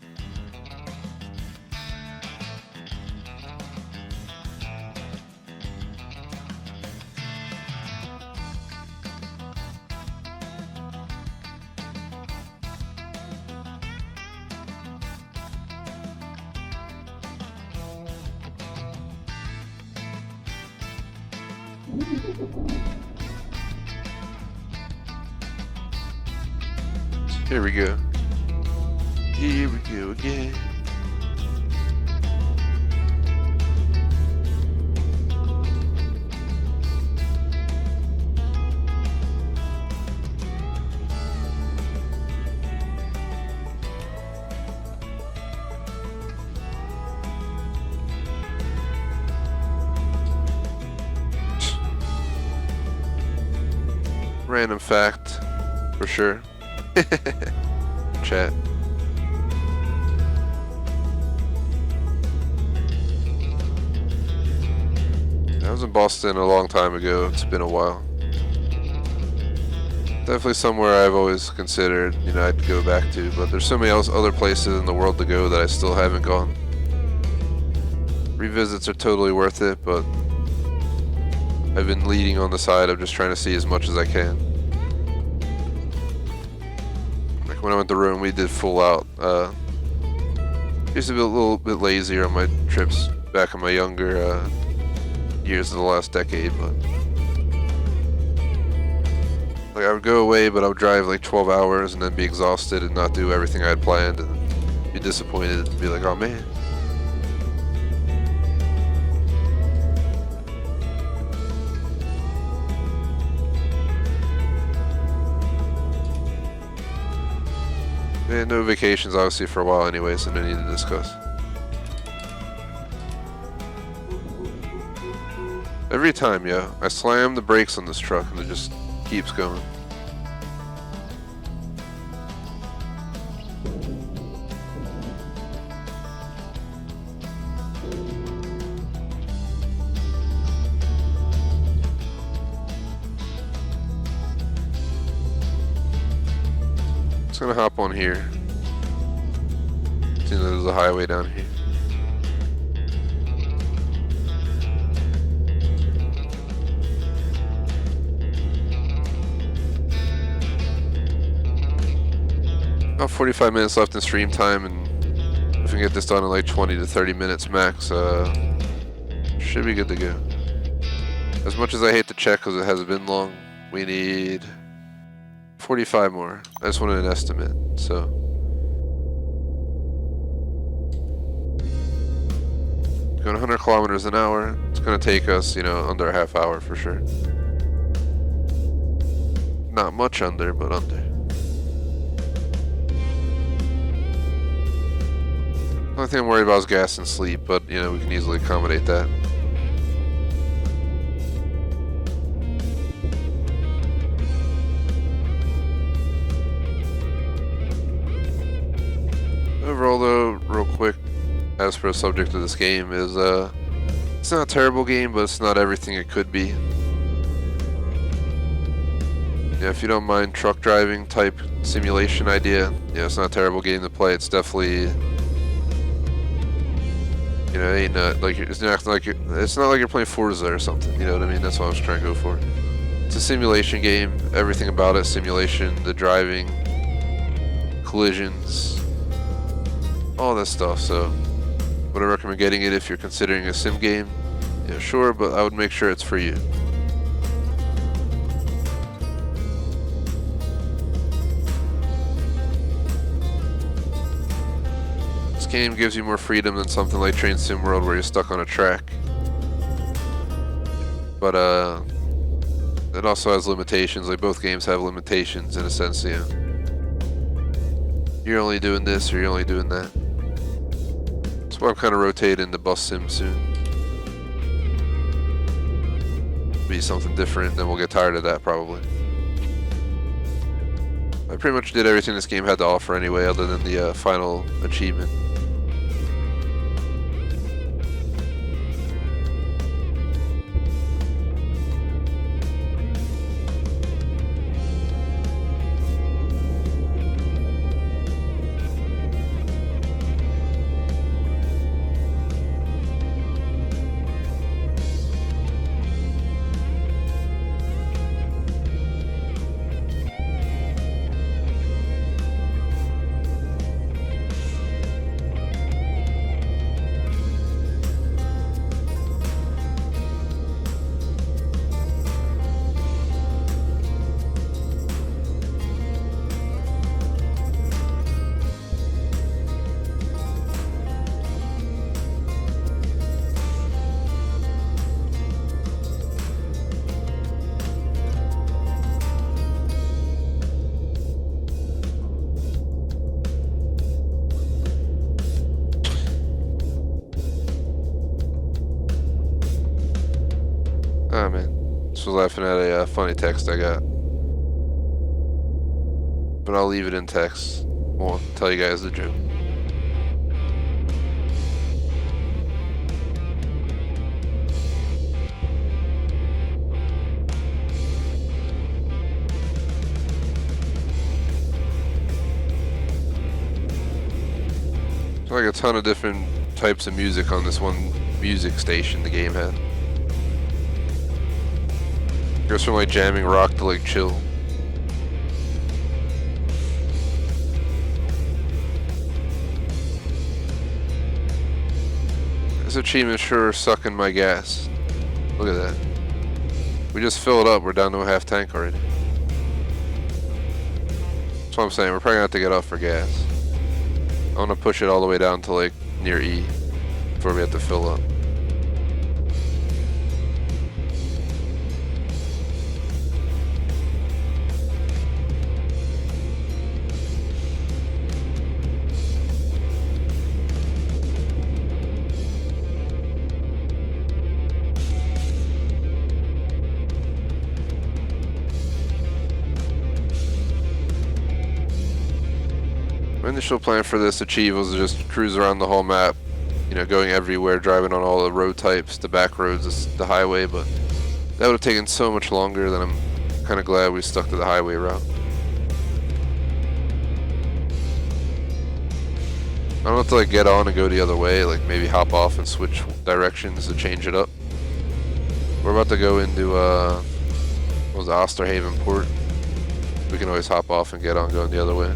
Here we go. Here we go again. Random fact, for sure. Chat. I was in Boston a long time ago. It's been a while. Definitely somewhere I've always considered, I'd go back to, but there's so many other places in the world to go that I still haven't gone. Revisits are totally worth it, but I've been leading on the side of just trying to see as much as I can. when I went to Rome, we did full out. Used to be a little bit lazier on my trips back in my younger years of the last decade, but like I would go away, but I would drive like 12 hours and then be exhausted and not do everything I had planned and be disappointed and be like, oh man. And no vacations, obviously, for a while anyway, so no need to discuss. Every time, yeah, I slam the brakes on this truck and it just keeps going. Just gonna hop on here. See, there's a highway down here. About 45 minutes left in stream time, and if we can get this done in like 20 to 30 minutes max, should be good to go. As much as I hate to check because it hasn't been long, we need 45 more. I just wanted an estimate, so. Going 100 kilometers an hour, it's gonna take us, you know, under a half hour for sure. Not much under, but under. The only thing I'm worried about is gas and sleep, but, you know, we can easily accommodate that. Overall, though, real quick, as for the subject of this game, is it's not a terrible game, but it's not everything it could be. Yeah, if you don't mind truck driving type simulation idea, yeah, it's not a terrible game to play. It's definitely, you know, it ain't not like it's not like you're playing Forza or something. You know what I mean? That's what I was trying to go for. It's a simulation game. Everything about it, simulation, the driving, collisions, all that stuff. So, would I recommend getting it if you're considering a sim game? Yeah, sure, but I would make sure it's for you. This game gives you more freedom than something like Train Sim World where you're stuck on a track. But it also has limitations. Like both games have limitations in a sense, you know. You're only doing this or you're only doing that. That's why I'm kind of rotating to bus sim soon. Be something different, then we'll get tired of that probably. I pretty much did everything this game had to offer anyway, other than the final achievement. Ah man, just was laughing at a funny text I got. But I'll leave it in text. Won't tell you guys the joke. There's like a ton of different types of music on this one music station the game had. Goes from like jamming rock to like chill. This achievement sure sucking my gas. Look at that. We just filled up. We're down to a half tank already. That's what I'm saying. We're probably gonna have to get off for gas. I want to push it all the way down to like near E before we have to fill up. My initial plan for this achieve was to just cruise around the whole map, you know, going everywhere, driving on all the road types, the back roads, the highway, but that would have taken so much longer that I'm kind of glad we stuck to the highway route. I don't have to like get on and go the other way, like maybe hop off and switch directions to change it up. We're about to go into what was it, Osterhaven Port. We can always hop off and get on going the other way.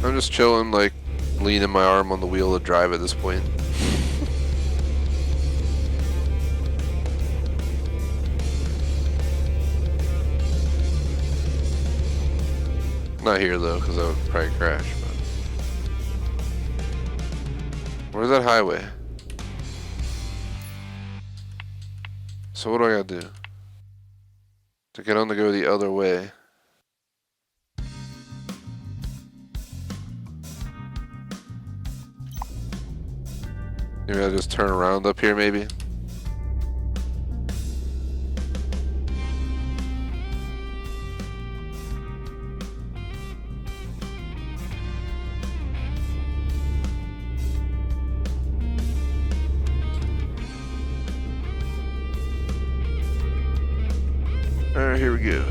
I'm just chilling, like, leaning my arm on the wheel to drive at this point. Not here, though, because I would probably crash. But where's that highway? So what do I gotta do? To get on to go the other way. Maybe I'll just turn around up here, maybe. Alright, here we go.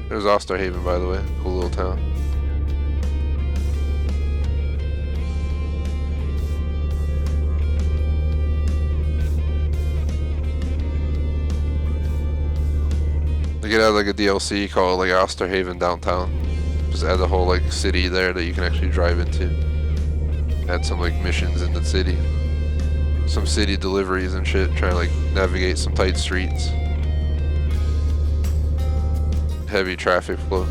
There's Osterhaven, by the way. Cool little town. They could add like a DLC called like Osterhaven Downtown. Just add the whole like city there that you can actually drive into. Add some like missions in the city. Some city deliveries and shit. Try to like navigate some tight streets. Heavy traffic flow.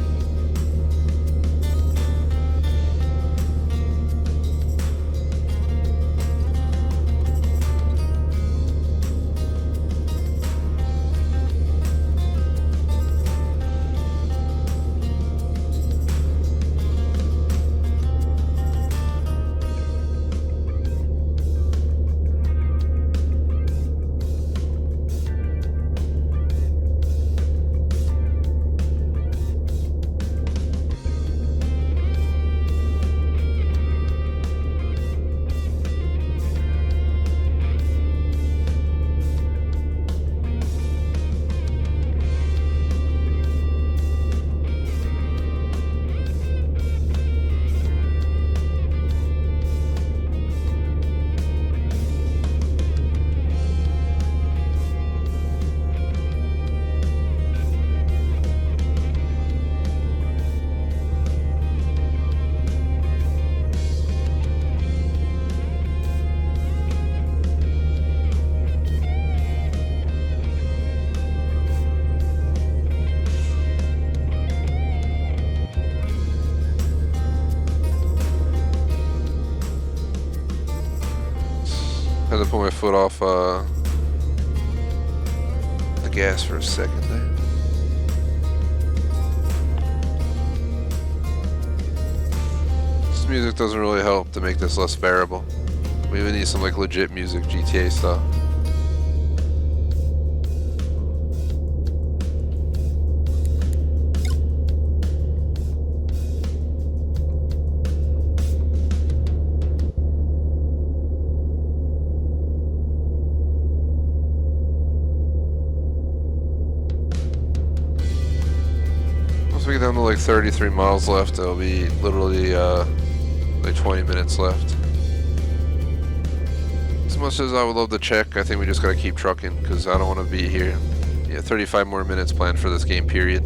Had to put my foot off the gas for a second there. This music doesn't really help to make this less bearable. We would need some like legit music, GTA style. like 33 miles left. There'll be literally like 20 minutes left. As much as I would love to check, I think we just gotta keep trucking because I don't want to be here. Yeah, 35 more minutes planned for this game period.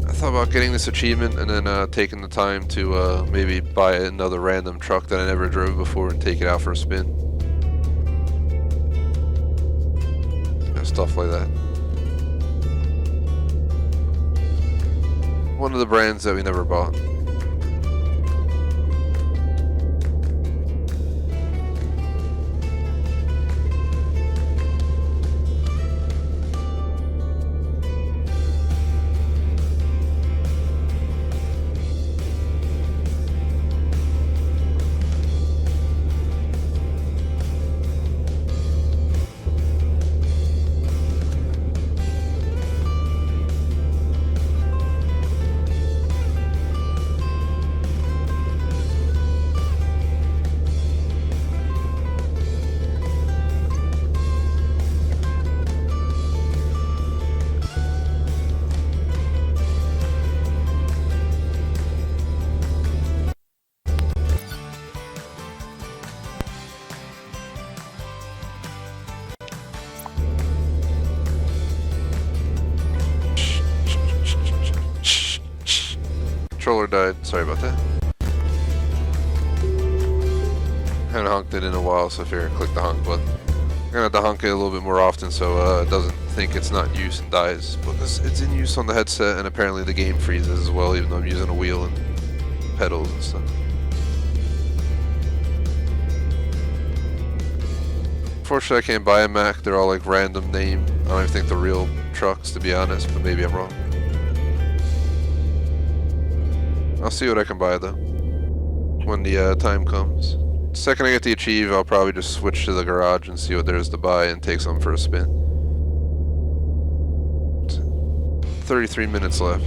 I thought about getting this achievement and then taking the time to maybe buy another random truck that I never drove before and take it out for a spin. Stuff like that. One of the brands that we never bought. Controller died. Sorry about that. Haven't honked it in a while, so if you're click the honk button. I'm gonna have to honk it a little bit more often so it doesn't think it's not in use and dies, because it's in use on the headset and apparently the game freezes as well, even though I'm using a wheel and pedals and stuff. Unfortunately, I can't buy a Mac. They're all like random name. I don't even think they're real trucks, to be honest, but maybe I'm wrong. I'll see what I can buy though when the time comes. The second I get the achieve, I'll probably just switch to the garage and see what there is to buy and take some for a spin. 33 minutes left.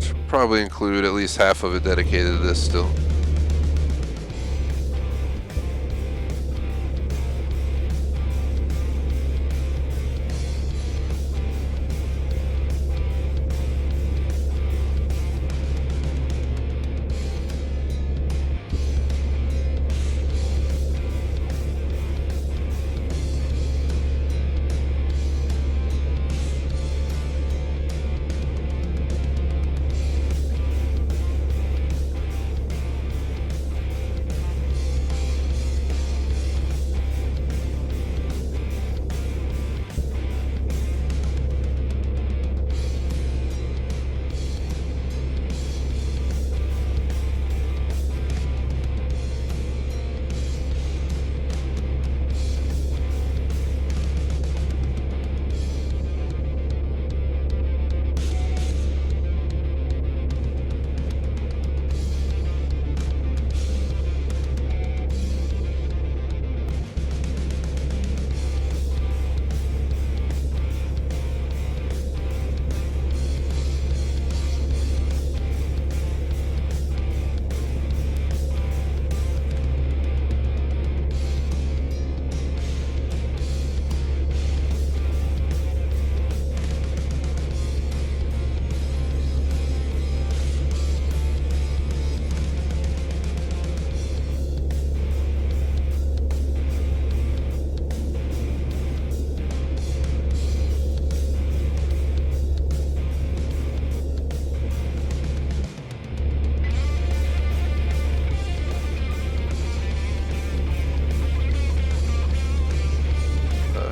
Should probably include at least half of it dedicated to this still.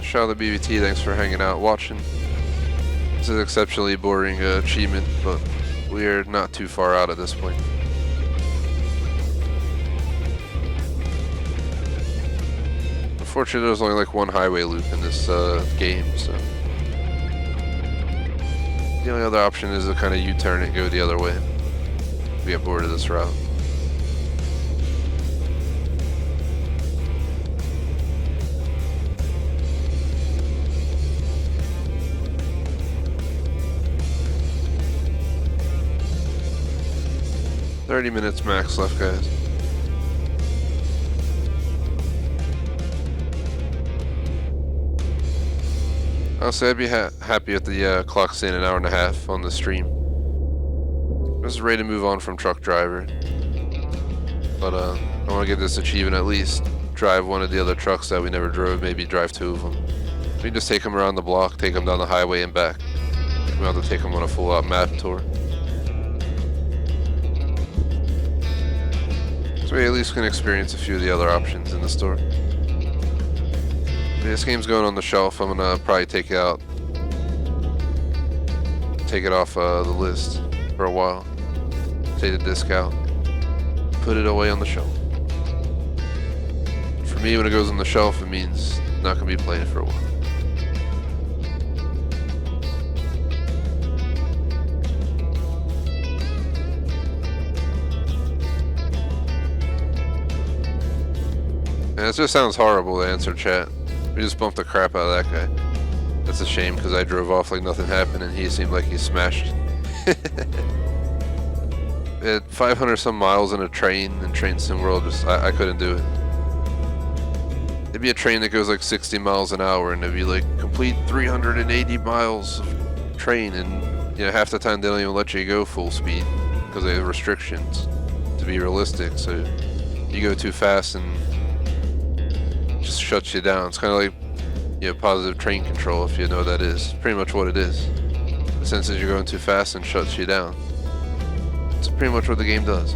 Shout out to BBT, thanks for hanging out, watching. This is exceptionally boring achievement, but we are not too far out at this point. Unfortunately, there's only like one highway loop in this game, so the only other option is to kind of U-turn and go the other way. We get bored of this route. $30 minutes max left, guys. Honestly, I'd be happy if the clock's in an hour and a half on the stream. I was ready to move on from truck driver, but I want to get this achievement at least. Drive one of the other trucks that we never drove, maybe drive 2 of them. We can just take them around the block, take them down the highway and back. We don't have to take them on a full-out map tour. So we at least can experience a few of the other options in the store. This game's going on the shelf. I'm gonna probably take it off the list for a while. Take the disc out, put it away on the shelf. For me, when it goes on the shelf, it means not gonna be playing for a while. And it just sounds horrible to answer chat. We just bumped the crap out of that guy. That's a shame because I drove off like nothing happened and he seemed like he smashed. At 500 some miles in a train in Train Sim World, I couldn't do it. It'd be a train that goes like 60 miles an hour and it'd be like complete 380 miles of train, and half the time they don't even let you go full speed because they have restrictions to be realistic. So you go too fast and just shuts you down. It's kind of like positive train control, if you know what that is. Pretty much what it is. It senses you're going too fast and shuts you down. It's pretty much what the game does.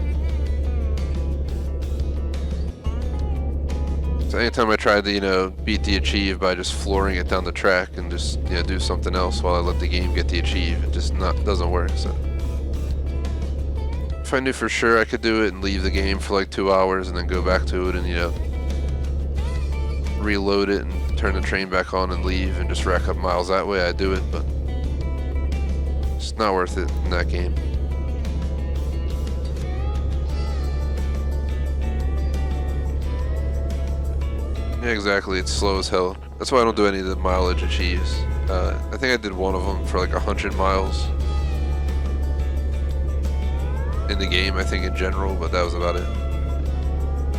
So anytime I tried to beat the achieve by just flooring it down the track and just do something else while I let the game get the achieve, it just doesn't work. So if I knew for sure I could do it and leave the game for like 2 hours and then go back to it and reload it and turn the train back on and leave and just rack up miles that way, I'd do it, but it's not worth it in that game. Yeah, exactly. It's slow as hell. That's why I don't do any of the mileage achieves. I think I did one of them for like 100 miles in the game, I think in general, but that was about it.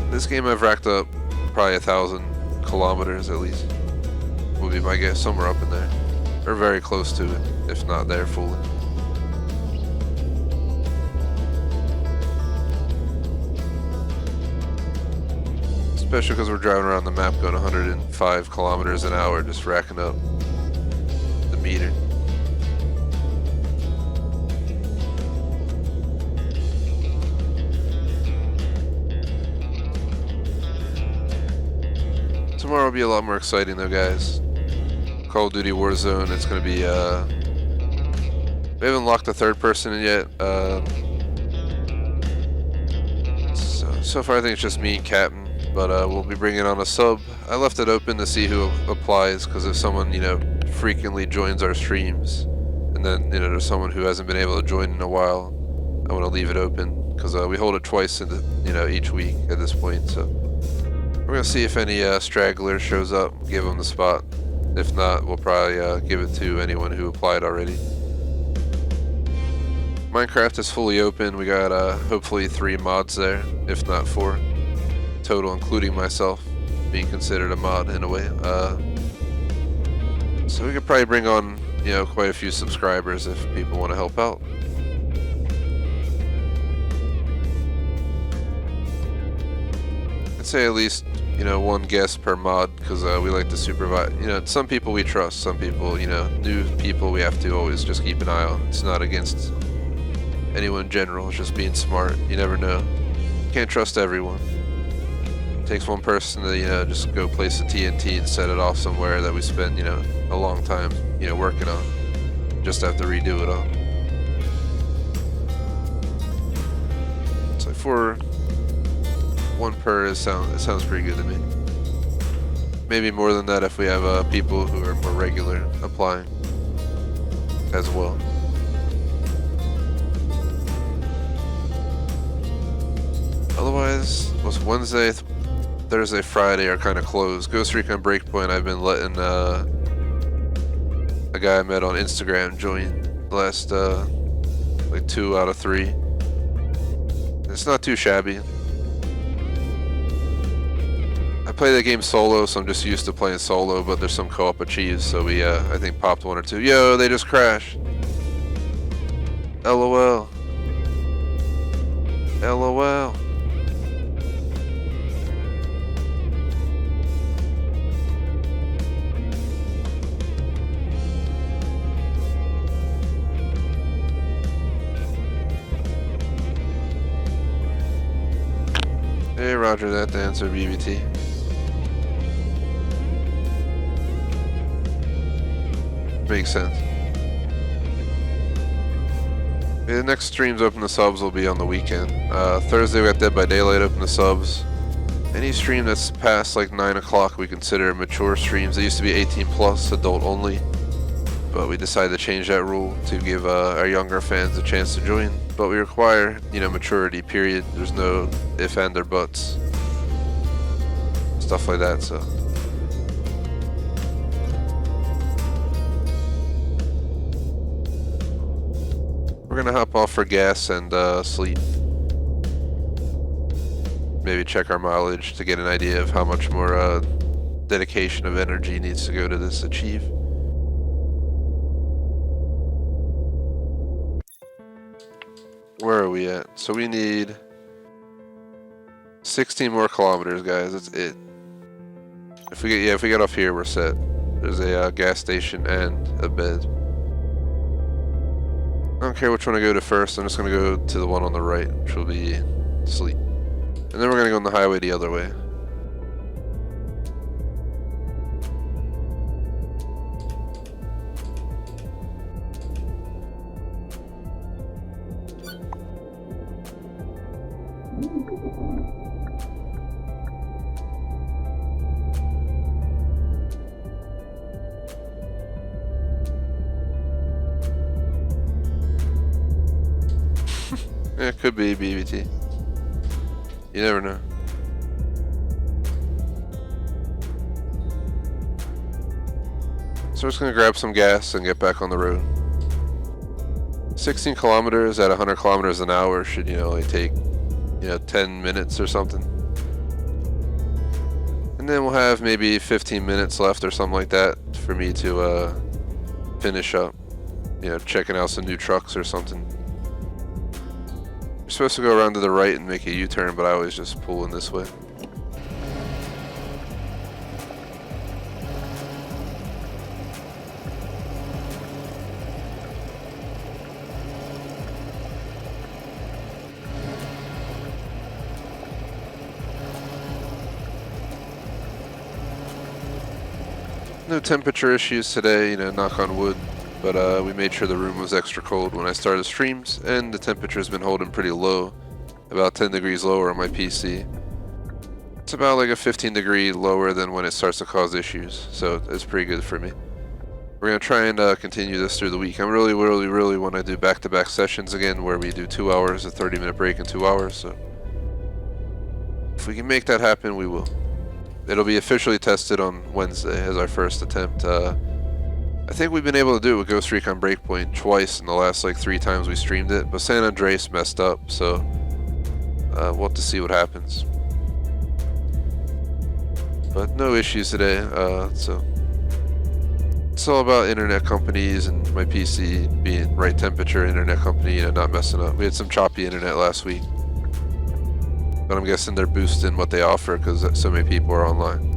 This game I've racked up probably 1,000 kilometers at least, would be my guess, somewhere up in there, or very close to it, if not there fully. Especially because we're driving around the map going 105 kilometers an hour, just racking up the meter. Tomorrow will be a lot more exciting though, guys. Call of Duty Warzone, it's going to be, we haven't locked the third person in yet. So far I think it's just me and Captain, but we'll be bringing on a sub. I left it open to see who applies, because if someone, frequently joins our streams, and then, there's someone who hasn't been able to join in a while, I want to leave it open, because we hold it twice in the, each week at this point, so. We're going to see if any straggler shows up, give them the spot. If not, we'll probably give it to anyone who applied already. Minecraft is fully open. We got hopefully 3 mods there, if not 4 total, including myself being considered a mod in a way. So we could probably bring on quite a few subscribers if people want to help out. I'd say at least 1 guest per mod, because we like to supervise. Some people we trust, some people, new people we have to always just keep an eye on. It's not against anyone in general, it's just being smart. You never know. Can't trust everyone. It takes one person to, just go place the TNT and set it off somewhere that we spend, a long time, working on. Just have to redo it all. So for 1 per, it sounds pretty good to me. Maybe more than that if we have people who are more regular applying as well. Otherwise, most Wednesday, Thursday, Friday are kind of closed. Ghost Recon Breakpoint, I've been letting a guy I met on Instagram join the last like 2 out of 3. It's not too shabby. I play that game solo, so I'm just used to playing solo, but there's some co-op achieves, so we, I think, popped one or two. Yo, they just crashed. LOL. LOL. Hey, roger that, to answer BBT. Makes sense. Okay, the next streams open the subs will be on the weekend. Thursday we got Dead by Daylight open the subs. Any stream that's past like 9 o'clock we consider mature streams. They used to be 18 plus, adult only. But we decided to change that rule to give our younger fans a chance to join. But we require, maturity, period. There's no if, and, or buts. Stuff like that, so. We're gonna hop off for gas and sleep. Maybe check our mileage to get an idea of how much more dedication of energy needs to go to this achieve. Where are we at? So we need 16 more kilometers, guys. That's it. If we get off here, we're set. There's a gas station and a bed. I don't care which one I go to first. I'm just gonna go to the one on the right, which will be sleep. And then we're gonna go on the highway the other way. Yeah, it could be BBT. You never know. So we're just gonna grab some gas and get back on the road. 16 kilometers at 100 kilometers an hour should, only take, 10 minutes or something. And then we'll have maybe 15 minutes left or something like that for me to finish up. Checking out some new trucks or something. You're supposed to go around to the right and make a U-turn, but I always just pull in this way. No temperature issues today, knock on wood. But we made sure the room was extra cold when I started streams, and the temperature's been holding pretty low, about 10 degrees lower on my PC. It's about like a 15 degree lower than when it starts to cause issues, so it's pretty good for me. We're going to try and continue this through the week. I'm really want to do back-to-back sessions again, where we do 2 hours, a 30-minute break in 2 hours, so if we can make that happen, we will. It'll be officially tested on Wednesday as our first attempt. I think we've been able to do it with Ghost Recon Breakpoint twice in the last 3 times we streamed it, but San Andreas messed up, so we'll have to see what happens. But no issues today, so it's all about internet companies and my PC being right temperature, internet company, not messing up. We had some choppy internet last week, but I'm guessing they're boosting what they offer because so many people are online.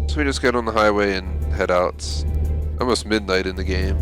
So we just get on the highway and head out. It's almost midnight in the game.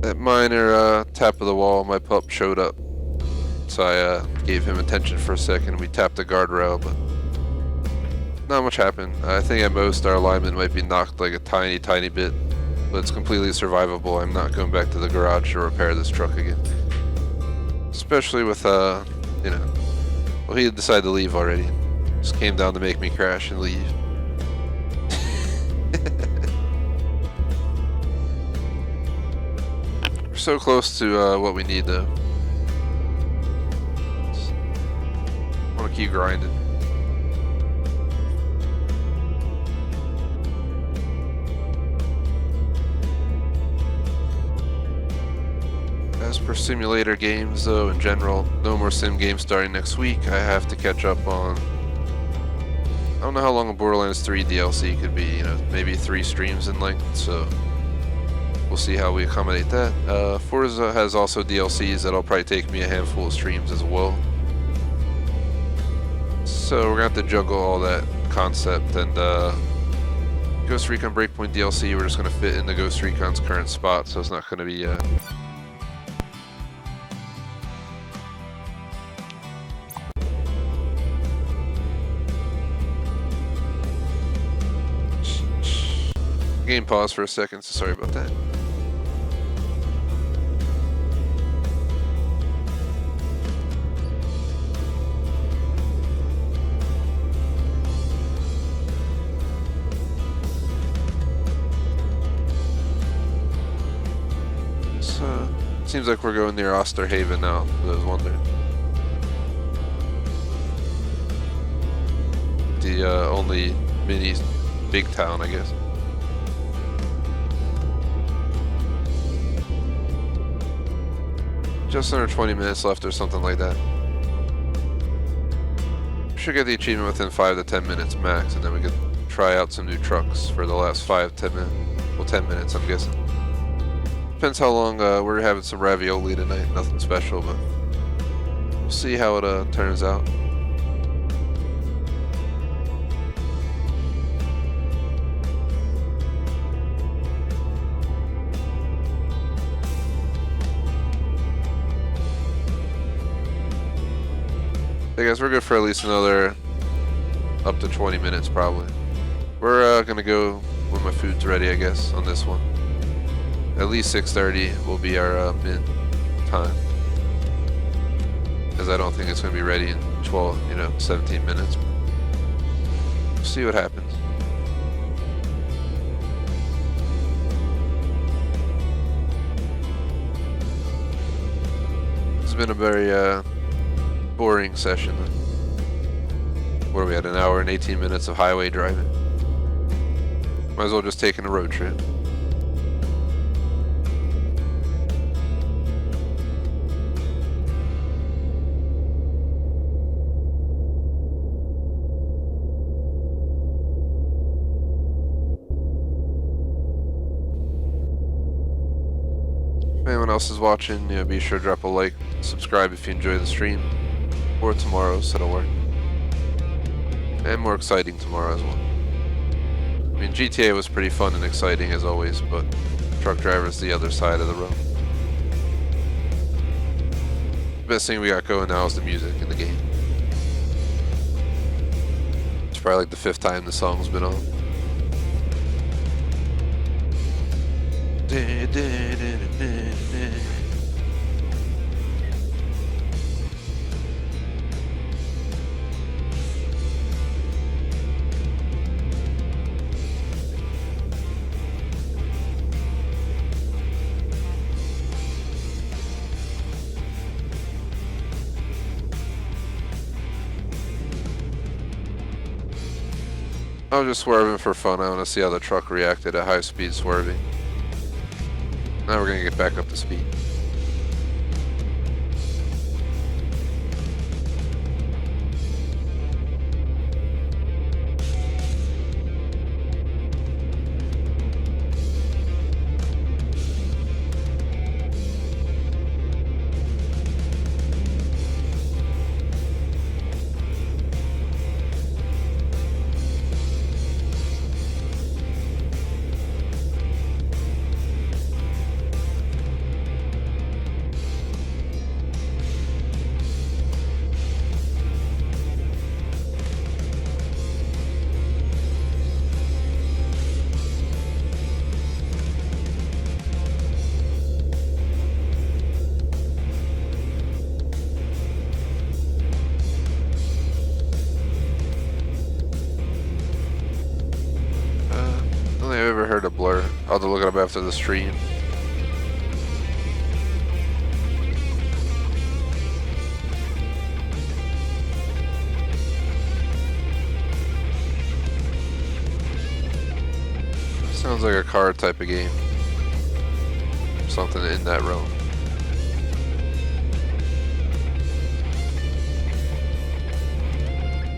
That minor tap of the wall, my pup showed up. So I gave him attention for a second. We tapped the guardrail, but not much happened. I think at most our alignment might be knocked like a tiny, tiny bit, but it's completely survivable. I'm not going back to the garage to repair this truck again. Especially with, you know, well, he decided to leave already. Just came down to make me crash and leave. We're so close to what we need though. I want to keep grinding. As per simulator games though, in general, no more sim games starting next week. I have to catch up on, I don't know how long a Borderlands 3 DLC could be, you know, maybe 3 streams in length, so we'll see how we accommodate that. Forza has also DLCs that'll probably take me a handful of streams as well. So we're gonna have to juggle all that concept, and Ghost Recon Breakpoint DLC, we're just gonna fit into Ghost Recon's current spot, so it's not gonna be game pause for a second, so sorry about that. So, seems like we're going near Osterhaven now, I was wondering. The only mini big town, I guess. Just under 20 minutes left or something like that. Should get the achievement within 5 to 10 minutes max, and then we could try out some new trucks for the last 5-10 minutes. Well, 10 minutes, I'm guessing. Depends how long. We're having some ravioli tonight, nothing special, but we'll see how it turns out. Hey guys, we're good for at least another up to 20 minutes probably. We're gonna go when my food's ready, I guess, on this one. At least 6:30 will be our mid time, because I don't think it's gonna be ready in 17 minutes. We'll see what happens. It's been a very boring session. What are we at? An hour and 18 minutes of highway driving. Might as well just take a road trip. If anyone else is watching, be sure to drop a like, subscribe if you enjoy the stream. Or tomorrow, so don't worry. And more exciting tomorrow as well. I mean, GTA was pretty fun and exciting as always, but truck driver's the other side of the road. The best thing we got going now is the music in the game. It's probably like the 5th time the song's been on. I was just swerving for fun. I want to see how the truck reacted at high speed swerving. Now we're going to get back up to speed. I've ever heard of Blur. I'll have to look it up after the stream. Sounds like a car type of game. Something in that realm.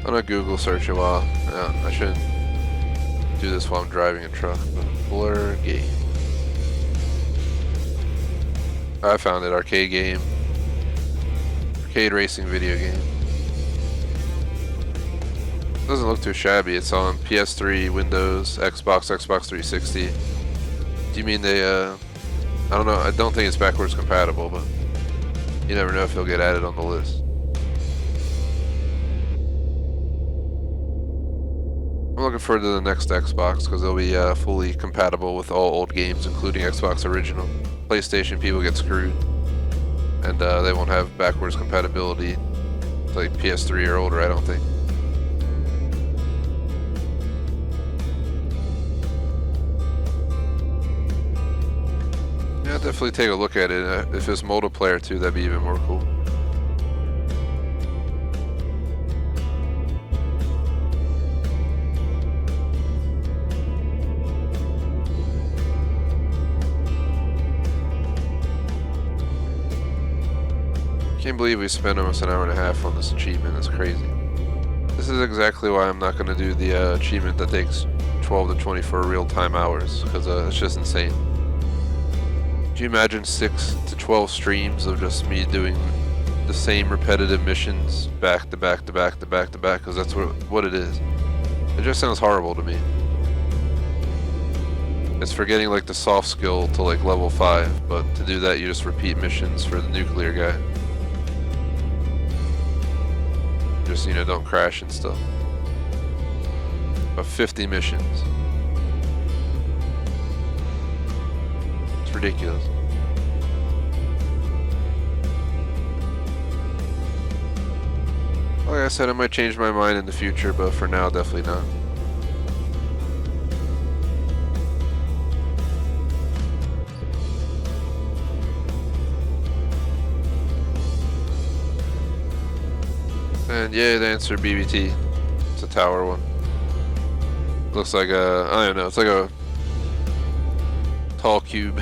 I'm gonna Google search a while. Yeah, I shouldn't do this while I'm driving a truck, but Blur game. I found it, arcade game. Arcade racing video game. Doesn't look too shabby. It's on PS3, Windows, Xbox, Xbox 360. Do you mean they, I don't know, I don't think it's backwards compatible, but you never know if it'll get added on the list. I'm looking forward to the next Xbox because they'll be fully compatible with all old games, including Xbox Original. PlayStation people get screwed, and they won't have backwards compatibility like PS3 or older, I don't think. Yeah, definitely take a look at it. If it's multiplayer too, that'd be even more cool. Can't believe we spent almost an hour and a half on this achievement. It's crazy. This is exactly why I'm not going to do the achievement that takes 12 to 24 real-time hours, because it's just insane. Can you imagine 6 to 12 streams of just me doing the same repetitive missions back to back to back to back to back? Because that's what it is. It just sounds horrible to me. It's for getting like the soft skill to like level 5, but to do that you just repeat missions for the nuclear guy. Just, you know, don't crash and stuff. But 50 missions. It's ridiculous. Like I said, I might change my mind in the future, but for now, definitely not. And yeah, the answer BBT. It's a tower one. Looks like a, I don't know, it's like a tall cube.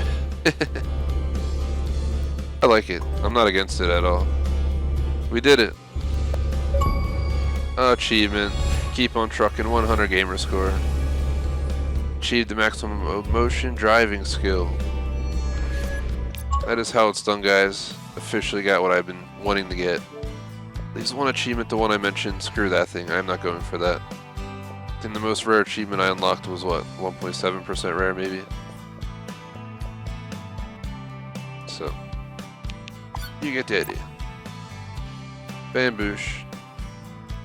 I like it. I'm not against it at all. We did it. Achievement. Keep on trucking, 100 gamer score. Achieved the maximum motion driving skill. That is how it's done, guys. Officially got what I've been wanting to get. Leaves one achievement, the one I mentioned. Screw that thing. I'm not going for that. I think the most rare achievement I unlocked was what? 1.7% rare, maybe? So, you get the idea. Bamboosh.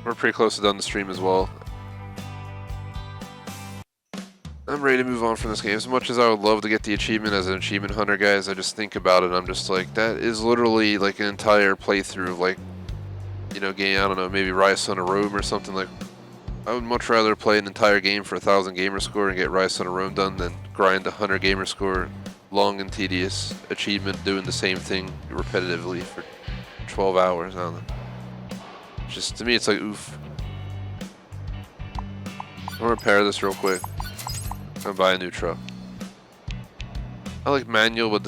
We're pretty close to done the stream as well. I'm ready to move on from this game. As much as I would love to get the achievement as an achievement hunter, guys, I just think about it and I'm just like, that is literally like an entire playthrough of like, you know, game, I don't know, maybe Rise on a Rome or something. Like, I would much rather play an entire game for 1,000 gamer score and get Rise on a Rome done than grind 100 gamer score, long and tedious achievement doing the same thing repetitively for 12 hours. I don't know. Just, to me, it's like, oof. I'm gonna repair this real quick. I'm gonna buy a new truck. I like manual, but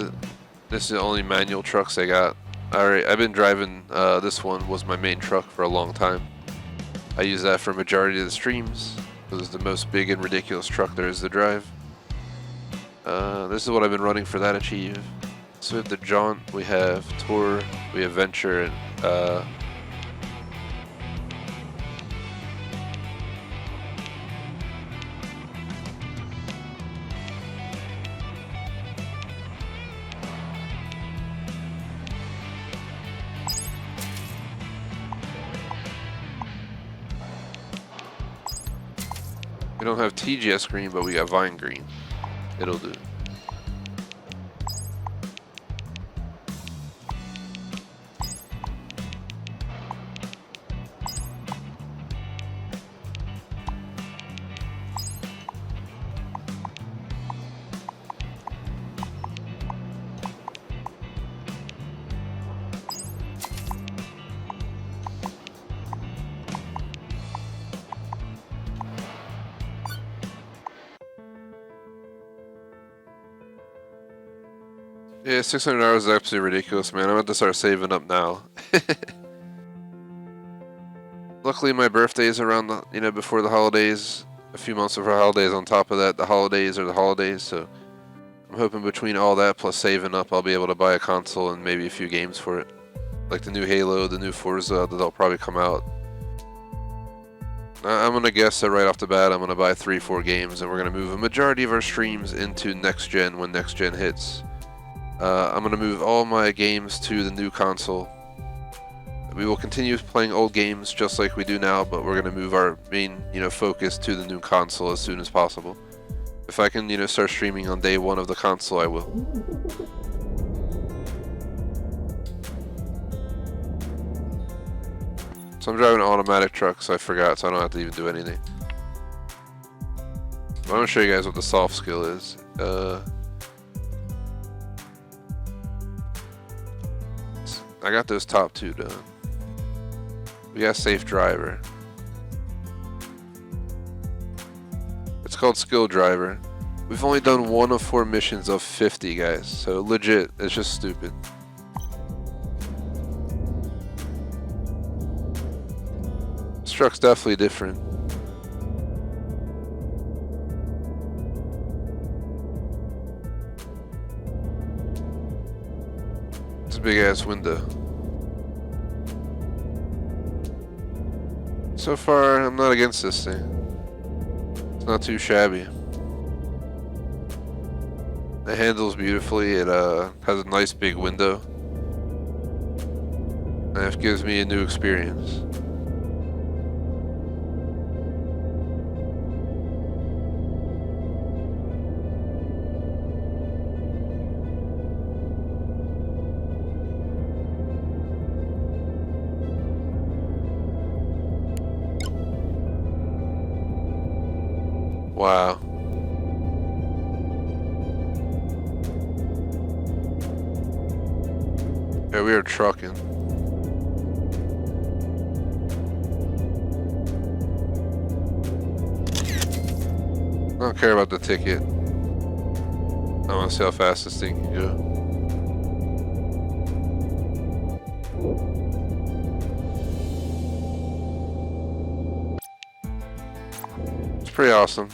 this is the only manual trucks I got. Alright, I've been driving, this one was my main truck for a long time. I use that for a majority of the streams. It was the most big and ridiculous truck there is to drive. This is what I've been running for that achieve. So we have the Jaunt, we have Tour, we have Venture, and we don't have TGS green, but we got Vine green. It'll do. Yeah, $600 is absolutely ridiculous, man. I'm about to start saving up now. Luckily, my birthday is around the, before the holidays. A few months before holidays. On top of that, the holidays are the holidays. So I'm hoping between all that plus saving up, I'll be able to buy a console and maybe a few games for it, like the new Halo, the new Forza that'll probably come out. I'm gonna guess that right off the bat, I'm gonna buy 3-4 games, and we're gonna move a majority of our streams into next gen when next gen hits. I'm gonna move all my games to the new console. We will continue playing old games just like we do now, but we're gonna move our main, focus to the new console as soon as possible. If I can, start streaming on day one of the console, I will. So I'm driving an automatic truck, so I forgot, so I don't have to even do anything. I'm gonna show you guys what the soft skill is. I got those top two done. We got safe driver. It's called skill driver. We've only done 1 of 4 missions of 50, guys. So legit, it's just stupid. This truck's definitely different. It's a big ass window. So far, I'm not against this thing. It's not too shabby. It handles beautifully. It has a nice big window. And it gives me a new experience. Wow. Yeah, we are trucking. I don't care about the ticket. I want to see how fast this thing can go. It's pretty awesome.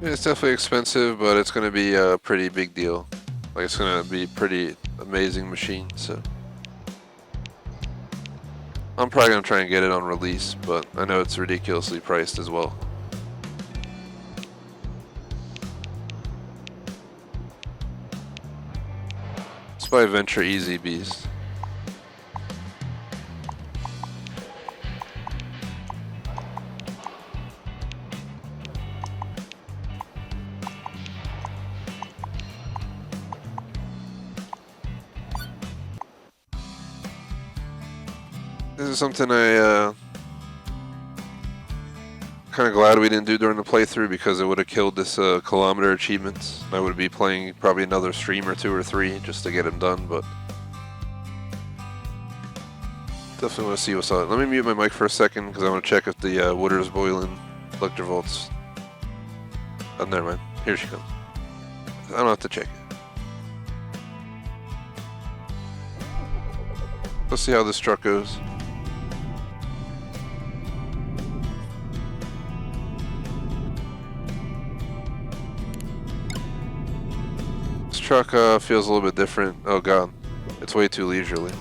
It's definitely expensive, but it's going to be a pretty big deal. Like, it's going to be a pretty amazing machine, so. I'm probably going to try and get it on release, but I know it's ridiculously priced as well. It's by Venture Easy Beast. This is something I kind of glad we didn't do during the playthrough, because it would have killed this kilometer achievements. I would be playing probably another stream or 2 or 3 just to get them done, but definitely want to see what's up. Let me mute my mic for a second because I want to check if the water's boiling electrovolts. Oh, never mind. Here she comes. I don't have to check it. Let's see how this truck goes. This truck feels a little bit different. Oh god, it's way too leisurely.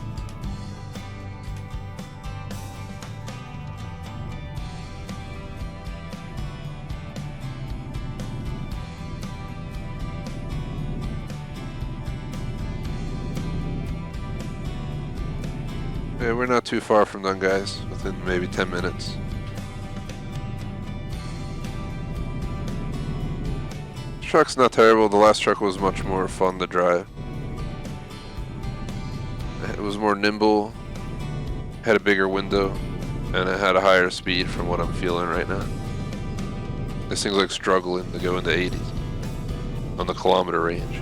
Yeah, we're not too far from done, guys. Within maybe 10 minutes. This truck's not terrible. The last truck was much more fun to drive. It was more nimble, had a bigger window, and it had a higher speed from what I'm feeling right now. This thing's like struggling to go into 80s on the kilometer range.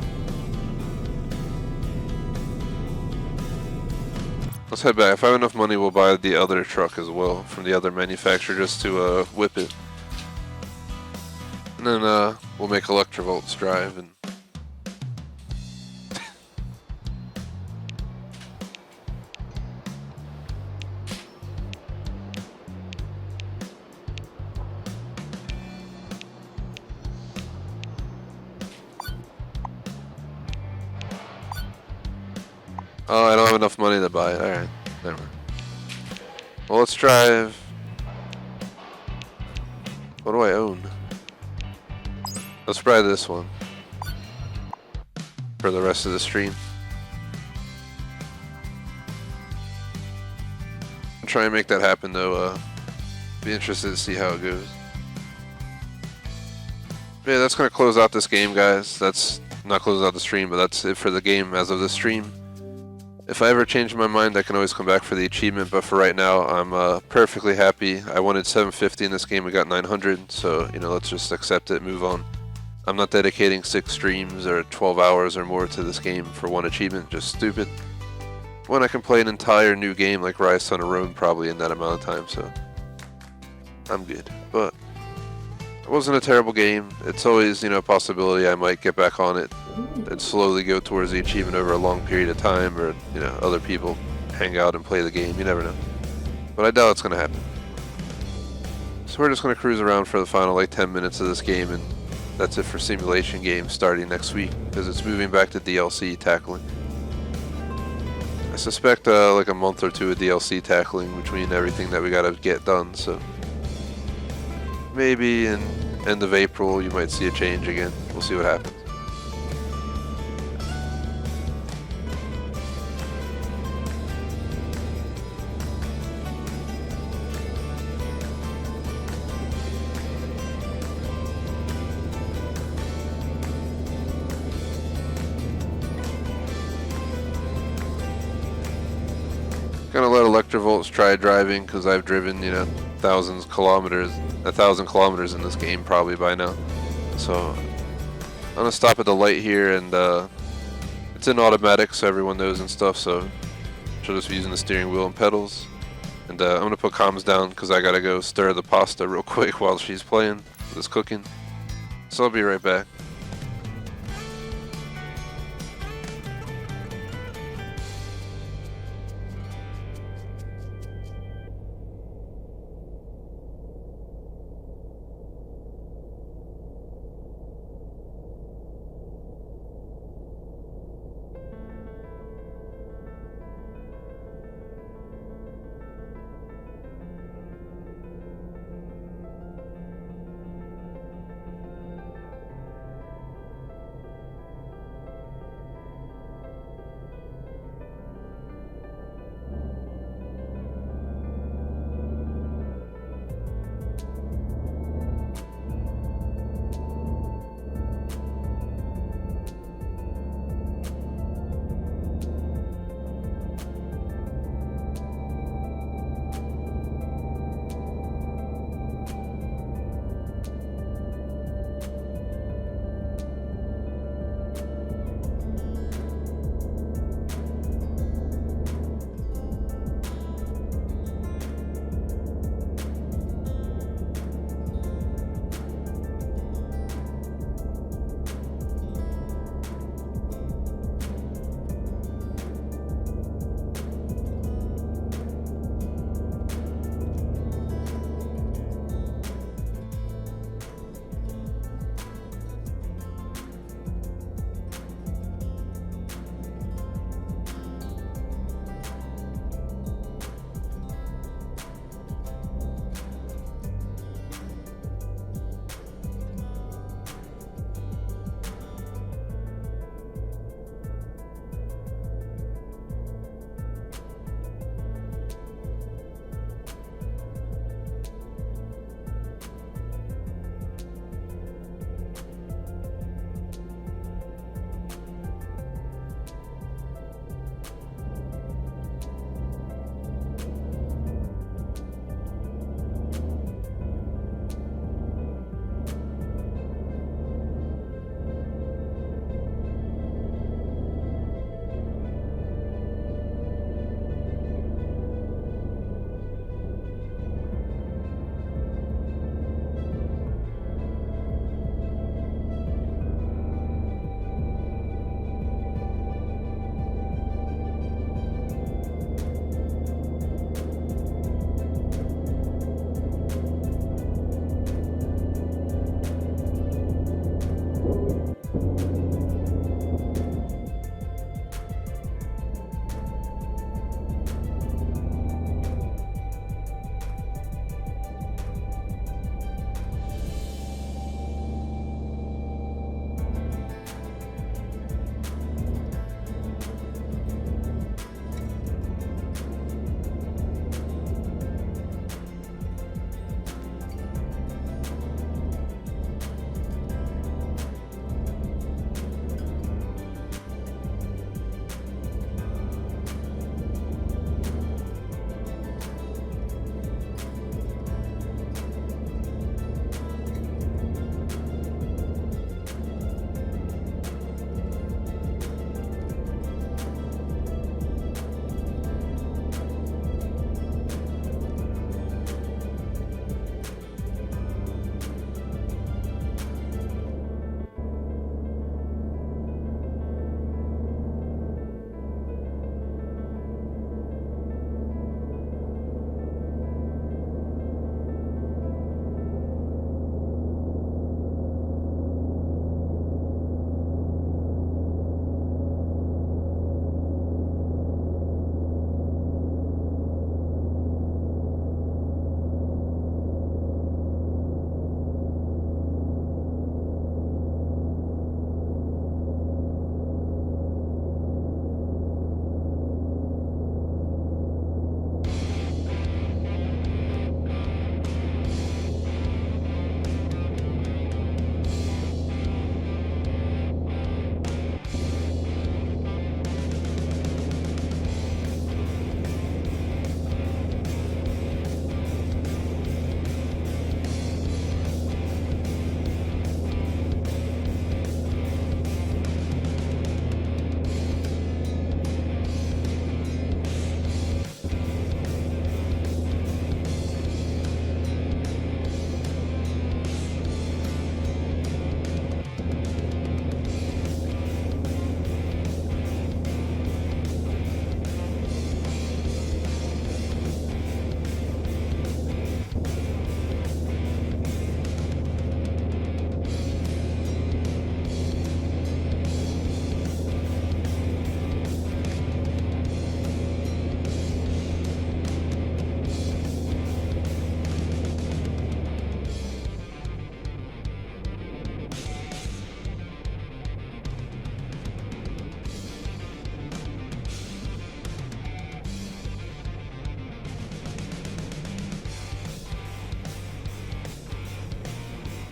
Let's head back. If I have enough money, we'll buy the other truck as well from the other manufacturer just to whip it. And then we'll make Electrovolts drive and oh, I don't have enough money to buy it. Alright, never mind. Well, let's drive. What do I own? Let's buy this one for the rest of the stream. I'll try and make that happen though. Be interested to see how it goes. Yeah, that's gonna close out this game, guys. That's not close out the stream, but that's it for the game as of this stream. If I ever change my mind, I can always come back for the achievement, but for right now, I'm perfectly happy. I wanted 750 in this game, we got 900, so, you know, let's just accept it, move on. I'm not dedicating 6 streams or 12 hours or more to this game for one achievement, just stupid. When I can play an entire new game like Rise, Son of Rome probably in that amount of time, so I'm good. But it wasn't a terrible game. It's always, you know, a possibility I might get back on it and slowly go towards the achievement over a long period of time, or, you know, other people hang out and play the game. You never know. But I doubt it's going to happen. So we're just going to cruise around for the final like 10 minutes of this game, and that's it for simulation games starting next week, because it's moving back to DLC tackling. I suspect like a month or two of DLC tackling between everything that we got to get done, so maybe in end of April you might see a change again. We'll see what happens. Gonna let Electrovolts try driving, because I've driven, you know, 1,000 kilometers in this game probably by now. So I'm gonna stop at the light here, and it's in automatic so everyone knows and stuff, so she'll just be using the steering wheel and pedals. And I'm gonna put comms down because I gotta go stir the pasta real quick while she's playing this cooking. So I'll be right back.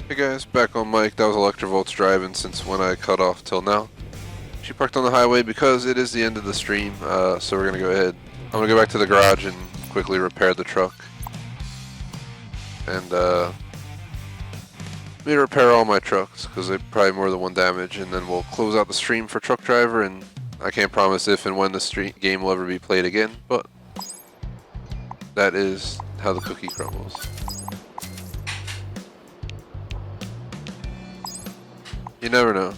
Hey guys, back on mic. That was Electrovolt's driving since when I cut off till now. She parked on the highway because it is the end of the stream, so we're gonna go ahead. I'm gonna go back to the garage and quickly repair the truck. And me repair all my trucks because they probably more than one damage, and then we'll close out the stream for Truck Driver. And I can't promise if and when the game will ever be played again, but that is how the cookie crumbles. You never know.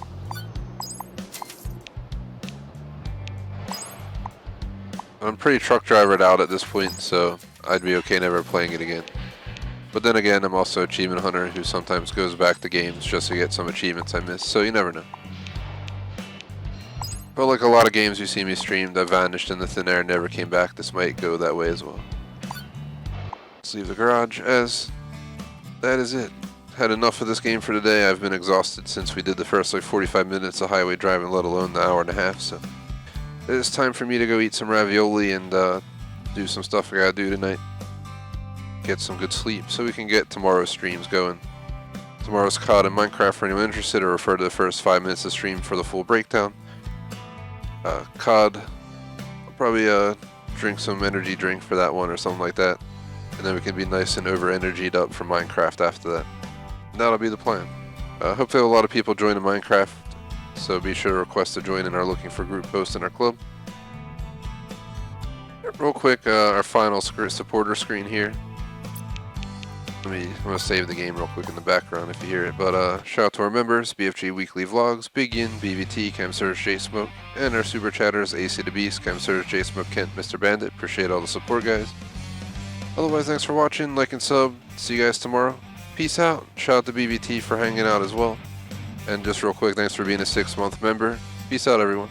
I'm pretty truck drivered out at this point, so I'd be okay never playing it again. But then again, I'm also an achievement hunter who sometimes goes back to games just to get some achievements I missed, so you never know. But like a lot of games you see me stream that vanished in the thin air and never came back, this might go that way as well. Let's leave the garage as that is it. Had enough of this game for today. I've been exhausted since we did the first like 45 minutes of highway driving, let alone the hour and a half, so it is time for me to go eat some ravioli and do some stuff I gotta do tonight. Get some good sleep so we can get tomorrow's streams going. Tomorrow's COD and Minecraft for anyone interested, or refer to the first 5 minutes of stream for the full breakdown. COD, I'll probably drink some energy drink for that one or something like that. And then we can be nice and over-energied up for Minecraft after that. And that'll be the plan. Hopefully a lot of people join in Minecraft, so be sure to request to join in our looking for group post in our club. Real quick, our final supporter screen here. I'm going to save the game real quick in the background if you hear it. But shout out to our members, BFG Weekly Vlogs, Big Yin, BVT, Cam Surge, J Smoke, and our super chatters, AC the Beast, Cam Surge, J Smoke, Kent, Mr. Bandit. Appreciate all the support, guys. Otherwise, thanks for watching, like and sub. See you guys tomorrow. Peace out. Shout out to BVT for hanging out as well. And just real quick, thanks for being a 6-month member. Peace out, everyone.